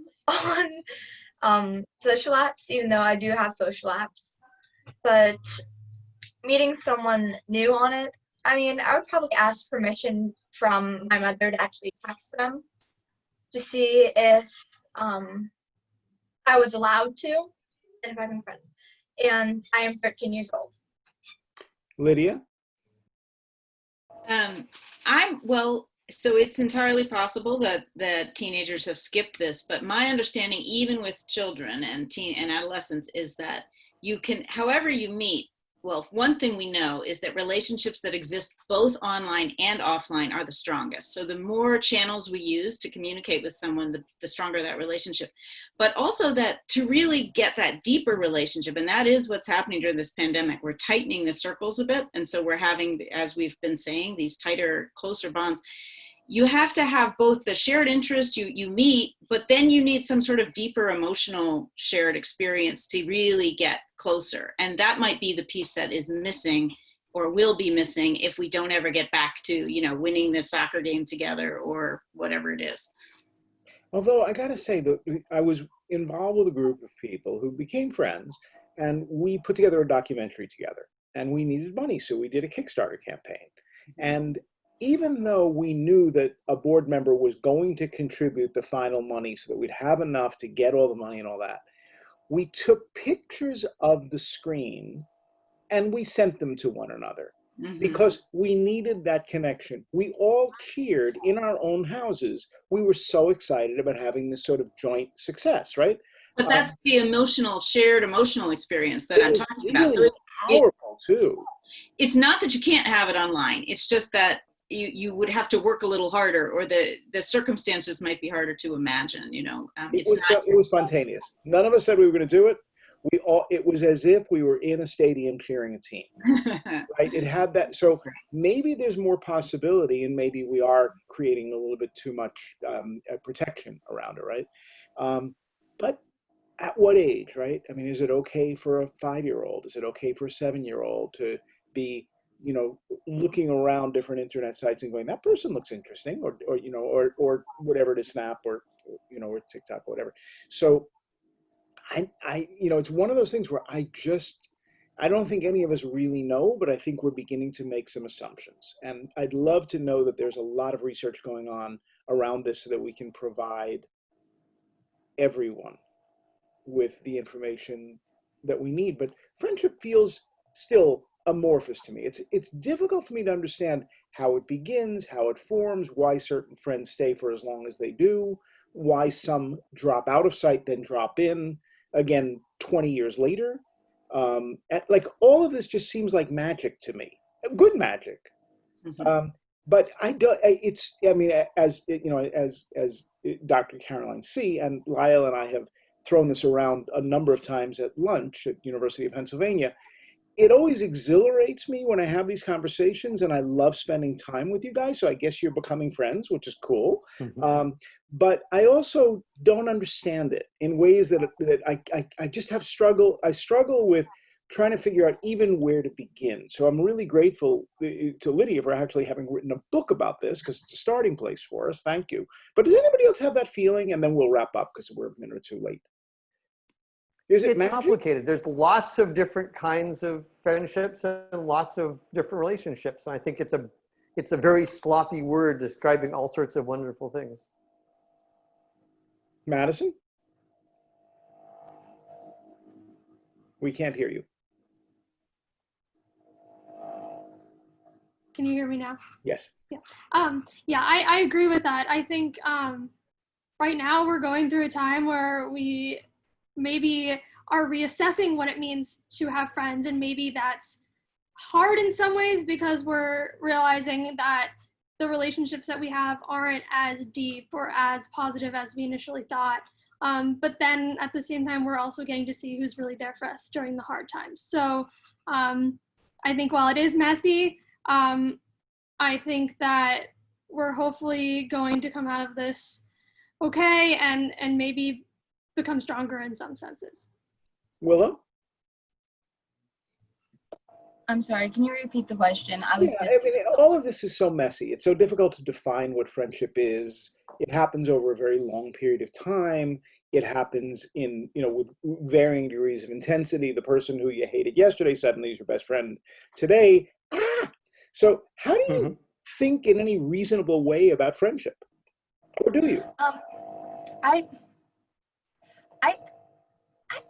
on social apps, even though I do have social apps. But meeting someone new on it, I mean, I would probably ask permission from my mother to actually text them to see if I was allowed to, and if I can friend. And I am 13 years old. Lydia? So it's entirely possible that teenagers have skipped this, but my understanding, even with children and teen and adolescents, is that you can, however you meet, well, one thing we know is that relationships that exist both online and offline are the strongest. So the more channels we use to communicate with someone, the stronger that relationship. But also that to really get that deeper relationship, and that is what's happening during this pandemic, we're tightening the circles a bit. And so we're having, as we've been saying, these tighter, closer bonds. You have to have both the shared interest you meet, but then you need some sort of deeper emotional shared experience to really get closer. And that might be the piece that is missing or will be missing if we don't ever get back to, winning the soccer game together or whatever it is. Although I gotta say that I was involved with a group of people who became friends, and we put together a documentary together, and we needed money, so we did a Kickstarter campaign. And even though we knew that a board member was going to contribute the final money so that we'd have enough to get all the money and all that, we took pictures of the screen and we sent them to one another because we needed that connection. We all cheered in our own houses. We were so excited about having this sort of joint success, right? But that's the shared emotional experience that I'm talking about. Really powerful too. It's not that you can't have it online. It's just that you would have to work a little harder, or the circumstances might be harder to imagine. It was spontaneous. None of us said we were going to do it. It was as if we were in a stadium cheering a team, right? It had that. So maybe there's more possibility, and maybe we are creating a little bit too much protection around it, right? But at what age, right? I mean, is it okay for a 5-year-old? Is it okay for a 7-year-old to be, looking around different internet sites and going, that person looks interesting, or whatever it is, Snap or TikTok or whatever. So it's one of those things where I don't think any of us really know, but I think we're beginning to make some assumptions. And I'd love to know that there's a lot of research going on around this so that we can provide everyone with the information that we need. But friendship feels still amorphous to me. It's difficult for me to understand how it begins, how it forms, why certain friends stay for as long as they do, why some drop out of sight, then drop in again 20 years later. Like all of this just seems like magic to me, good magic. But I don't. As Dr. Caroline C. and Lyle and I have thrown this around a number of times at lunch at University of Pennsylvania. It always exhilarates me when I have these conversations, and I love spending time with you guys. So I guess you're becoming friends, which is cool. But I also don't understand it in ways that I just have struggle. I struggle with trying to figure out even where to begin. So I'm really grateful to Lydia for actually having written a book about this, because it's a starting place for us. Thank you. But does anybody else have that feeling? And then we'll wrap up because we're a minute or two late. It's complicated. There's lots of different kinds of friendships and lots of different relationships. And I think it's a very sloppy word describing all sorts of wonderful things. Madison? We can't hear you. Can you hear me now? Yes. Yeah. I agree with that. I think right now we're going through a time where we maybe are reassessing what it means to have friends, and maybe that's hard in some ways because we're realizing that the relationships that we have aren't as deep or as positive as we initially thought. But then at the same time, we're also getting to see who's really there for us during the hard times. So I think while it is messy, I think that we're hopefully going to come out of this okay, and maybe become stronger in some senses. Willow? I'm sorry, can you repeat the question? All of this is so messy. It's so difficult to define what friendship is. It happens over a very long period of time. It happens with varying degrees of intensity. The person who you hated yesterday suddenly is your best friend today. So how do you think in any reasonable way about friendship? Or do you?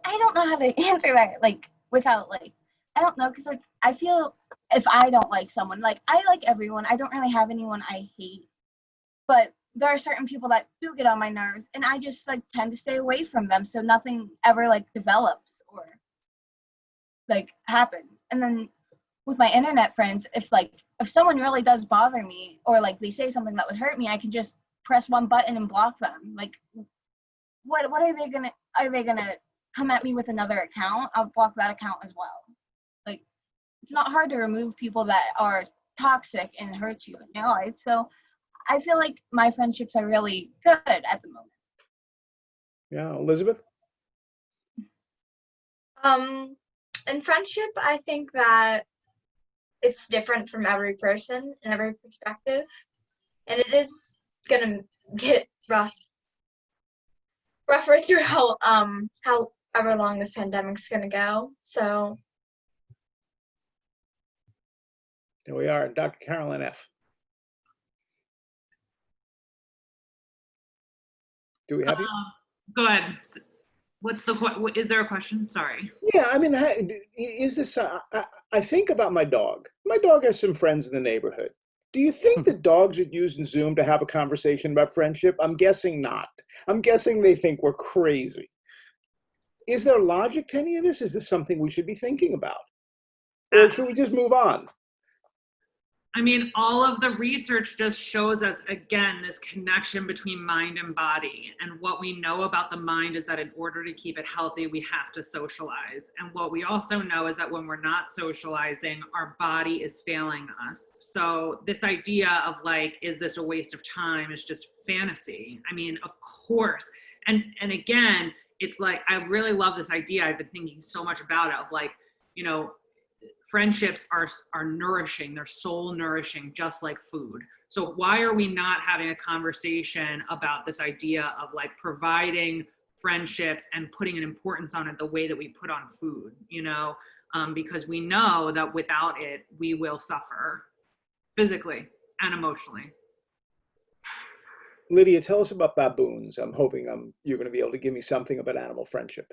I don't know how to answer that, without, I don't know, because, I feel if I don't like someone, like I like everyone. I don't really have anyone I hate, but there are certain people that do get on my nerves, and I just like tend to stay away from them, so nothing ever like develops or like happens. And then with my internet friends, if someone really does bother me, or like they say something that would hurt me, I can just press one button and block them. Like, what are they gonna come at me with another account? I'll block that account as well. Like, it's not hard to remove people that are toxic and hurt you in your life. So I feel like my friendships are really good at the moment. Yeah, Elizabeth? In friendship, I think that it's different from every person and every perspective, and it is gonna get rougher through however long this pandemic's gonna go. So There we are, Dr. Carolyn F. Do we have you? Go ahead. Is there a question? Sorry. Yeah, I mean, is this, I think about my dog. My dog has some friends in the neighborhood. Do you think that dogs are using Zoom to have a conversation about friendship? I'm guessing not. I'm guessing they think we're crazy. Is there logic to any of this? Is this something we should be thinking about? Or should we just move on? I mean, all of the research just shows us, again, this connection between mind and body. And what we know about the mind is that in order to keep it healthy, we have to socialize. And what we also know is that when we're not socializing, our body is failing us. So this idea of like, is this a waste of time, is just fantasy. I mean, of course. And again, it's like, I really love this idea. I've been thinking so much about it, of like, you know, friendships are nourishing, they're soul nourishing, just like food. So why are we not having a conversation about this idea of like providing friendships and putting an importance on it the way that we put on food, you know, because we know that without it, we will suffer physically and emotionally. Lydia, tell us about baboons. I'm hoping you're going to be able to give me something about animal friendship.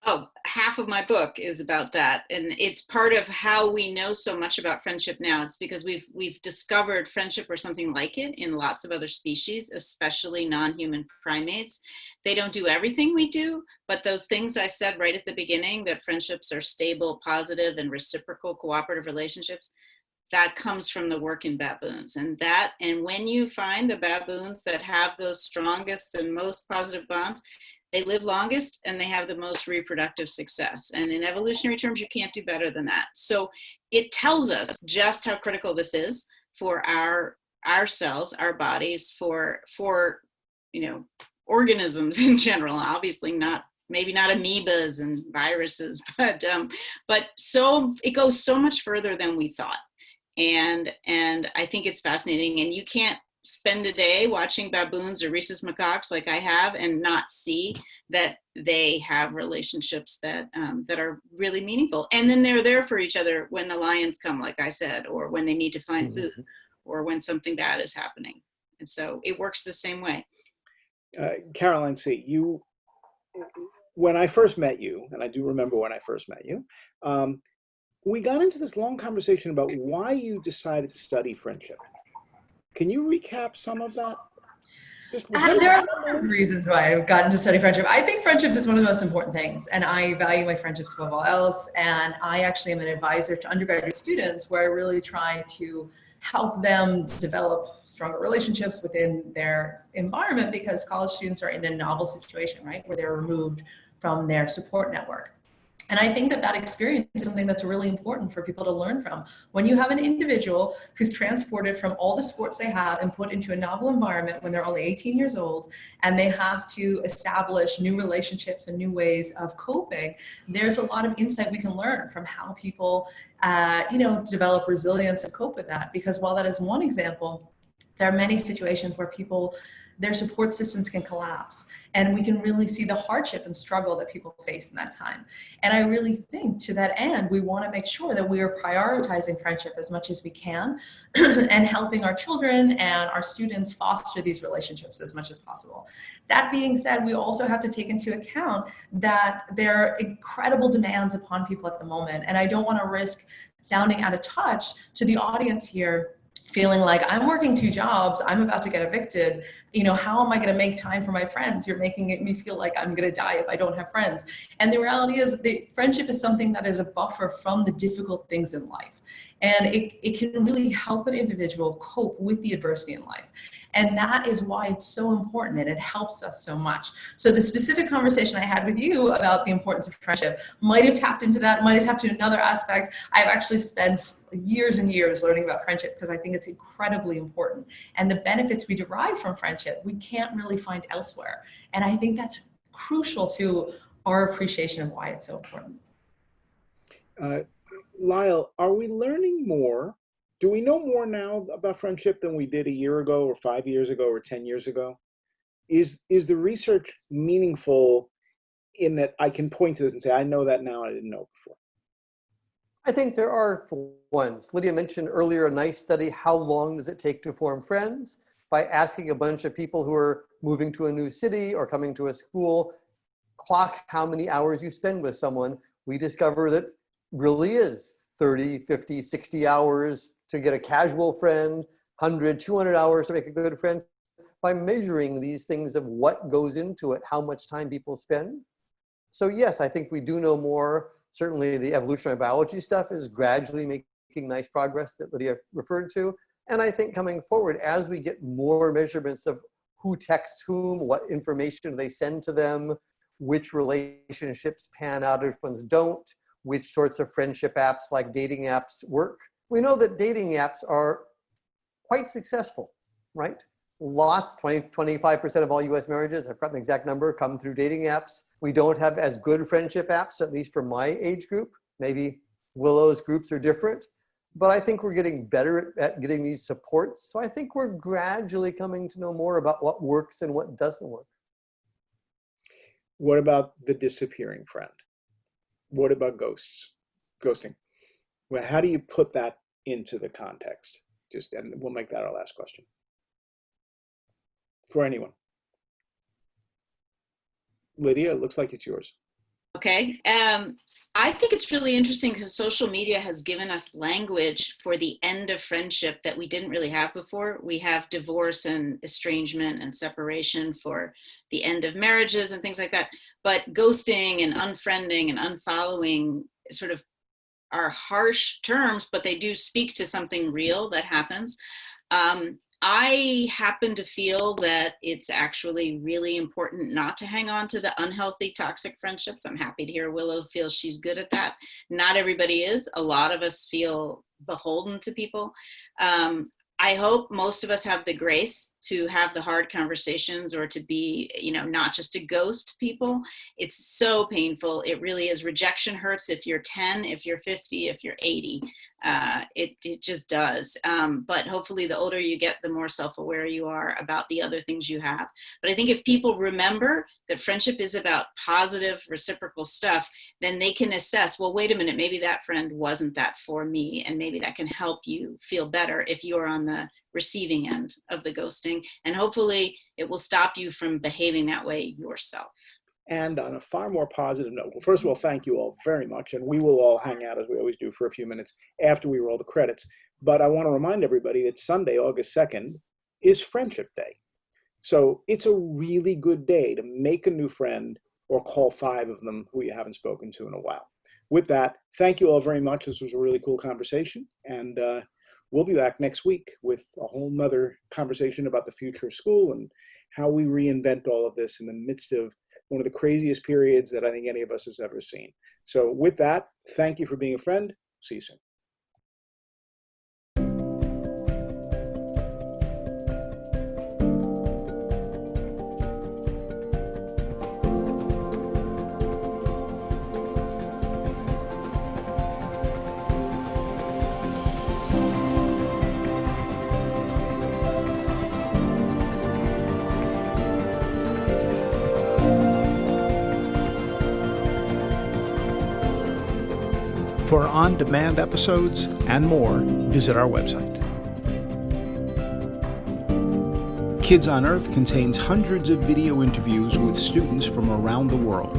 Oh, half of my book is about that. And it's part of how we know so much about friendship now. It's because we've discovered friendship or something like it in lots of other species, especially non-human primates. They don't do everything we do, but those things I said right at the beginning, that friendships are stable, positive, and reciprocal cooperative relationships, that comes from the work in baboons. And when you find the baboons that have those strongest and most positive bonds, they live longest and they have the most reproductive success. And in evolutionary terms, you can't do better than that. So it tells us just how critical this is for ourselves, our bodies, for you know, organisms in general. Obviously maybe not amoebas and viruses, but so it goes so much further than we thought. And I think it's fascinating. And you can't spend a day watching baboons or rhesus macaques like I have and not see that they have relationships that are really meaningful. And then they're there for each other when the lions come, like I said, or when they need to find food, or when something bad is happening. And so it works the same way. Caroline C., when I first met you, and I do remember when I first met you, we got into this long conversation about why you decided to study friendship. Can you recap some of that? There are a lot of reasons why I've gotten to study friendship. I think friendship is one of the most important things, and I value my friendships above all else. And I actually am an advisor to undergraduate students, where I really try to help them develop stronger relationships within their environment, because college students are in a novel situation, right, where they're removed from their support network. And I think that experience is something that's really important for people to learn from. When you have an individual who's transported from all the sports they have and put into a novel environment when they're only 18 years old, and they have to establish new relationships and new ways of coping, there's a lot of insight we can learn from how people, develop resilience and cope with that. Because while that is one example, there are many situations where their support systems can collapse, and we can really see the hardship and struggle that people face in that time. And I really think, to that end, we want to make sure that we are prioritizing friendship as much as we can and helping our children and our students foster these relationships as much as possible. That being said, we also have to take into account that there are incredible demands upon people at the moment, and I don't want to risk sounding out of touch to the audience here, feeling like I'm working 2 jobs, I'm about to get evicted. How am I going to make time for my friends? You're making me feel like I'm going to die if I don't have friends. And the reality is that friendship is something that is a buffer from the difficult things in life. And it can really help an individual cope with the adversity in life. And that is why it's so important, and it helps us so much. So the specific conversation I had with you about the importance of friendship might have tapped into that, might have tapped into another aspect. I've actually spent years and years learning about friendship because I think it's incredibly important. And the benefits we derive from friendship, we can't really find elsewhere. And I think that's crucial to our appreciation of why it's so important. Lyle, are we learning more? Do we know more now about friendship than we did a year ago or 5 years ago or 10 years ago? Is the research meaningful in that I can point to this and say, I know that now, I didn't know before? I think there are ones. Lydia mentioned earlier a nice study, how long does it take to form friends? By asking a bunch of people who are moving to a new city or coming to a school, clock how many hours you spend with someone, we discover that really is 30, 50, 60 hours to get a casual friend, 100, 200 hours to make a good friend, by measuring these things of what goes into it, how much time people spend. So yes, I think we do know more. Certainly the evolutionary biology stuff is gradually making nice progress that Lydia referred to. And I think coming forward, as we get more measurements of who texts whom, what information they send to them, which relationships pan out, which ones don't, which sorts of friendship apps like dating apps work. We know that dating apps are quite successful, right? Lots, 25% of all US marriages, I've got an exact number, come through dating apps. We don't have as good friendship apps, at least for my age group. Maybe Willow's groups are different, but I think we're getting better at getting these supports. So I think we're gradually coming to know more about what works and what doesn't work. What about the disappearing friend? What about ghosting? Well, how do you put that into the context? And we'll make that our last question. For anyone. Lydia, it looks like it's yours. Okay. I think it's really interesting because social media has given us language for the end of friendship that we didn't really have before. We have divorce and estrangement and separation for the end of marriages and things like that. But ghosting and unfriending and unfollowing sort of are harsh terms, but they do speak to something real that happens. I happen to feel that it's actually really important not to hang on to the unhealthy, toxic friendships. I'm happy to hear Willow feels she's good at that. Not everybody is. A lot of us feel beholden to people. I hope most of us have the grace to have the hard conversations or to be, not just to ghost people. It's so painful. It really is. Rejection hurts if you're 10, if you're 50, if you're 80. It just does. But hopefully the older you get, the more self-aware you are about the other things you have. But I think if people remember that friendship is about positive reciprocal stuff, then they can assess, well, wait a minute, maybe that friend wasn't that for me. And maybe that can help you feel better if you're on the receiving end of the ghosting. And hopefully it will stop you from behaving that way yourself. And on a far more positive note, well, first of all, thank you all very much. And we will all hang out, as we always do, for a few minutes after we roll the credits. But I want to remind everybody that Sunday, August 2nd, is Friendship Day. So it's a really good day to make a new friend or call 5 of them who you haven't spoken to in a while. With that, thank you all very much. This was a really cool conversation. And we'll be back next week with a whole nother conversation about the future of school and how we reinvent all of this in the midst of one of the craziest periods that I think any of us has ever seen. So with that, thank you for being a friend. See you soon. For on-demand episodes and more, visit our website. Kids on Earth contains hundreds of video interviews with students from around the world.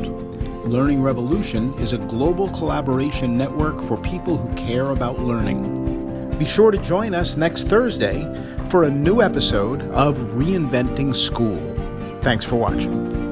Learning Revolution is a global collaboration network for people who care about learning. Be sure to join us next Thursday for a new episode of Reinventing School. Thanks for watching.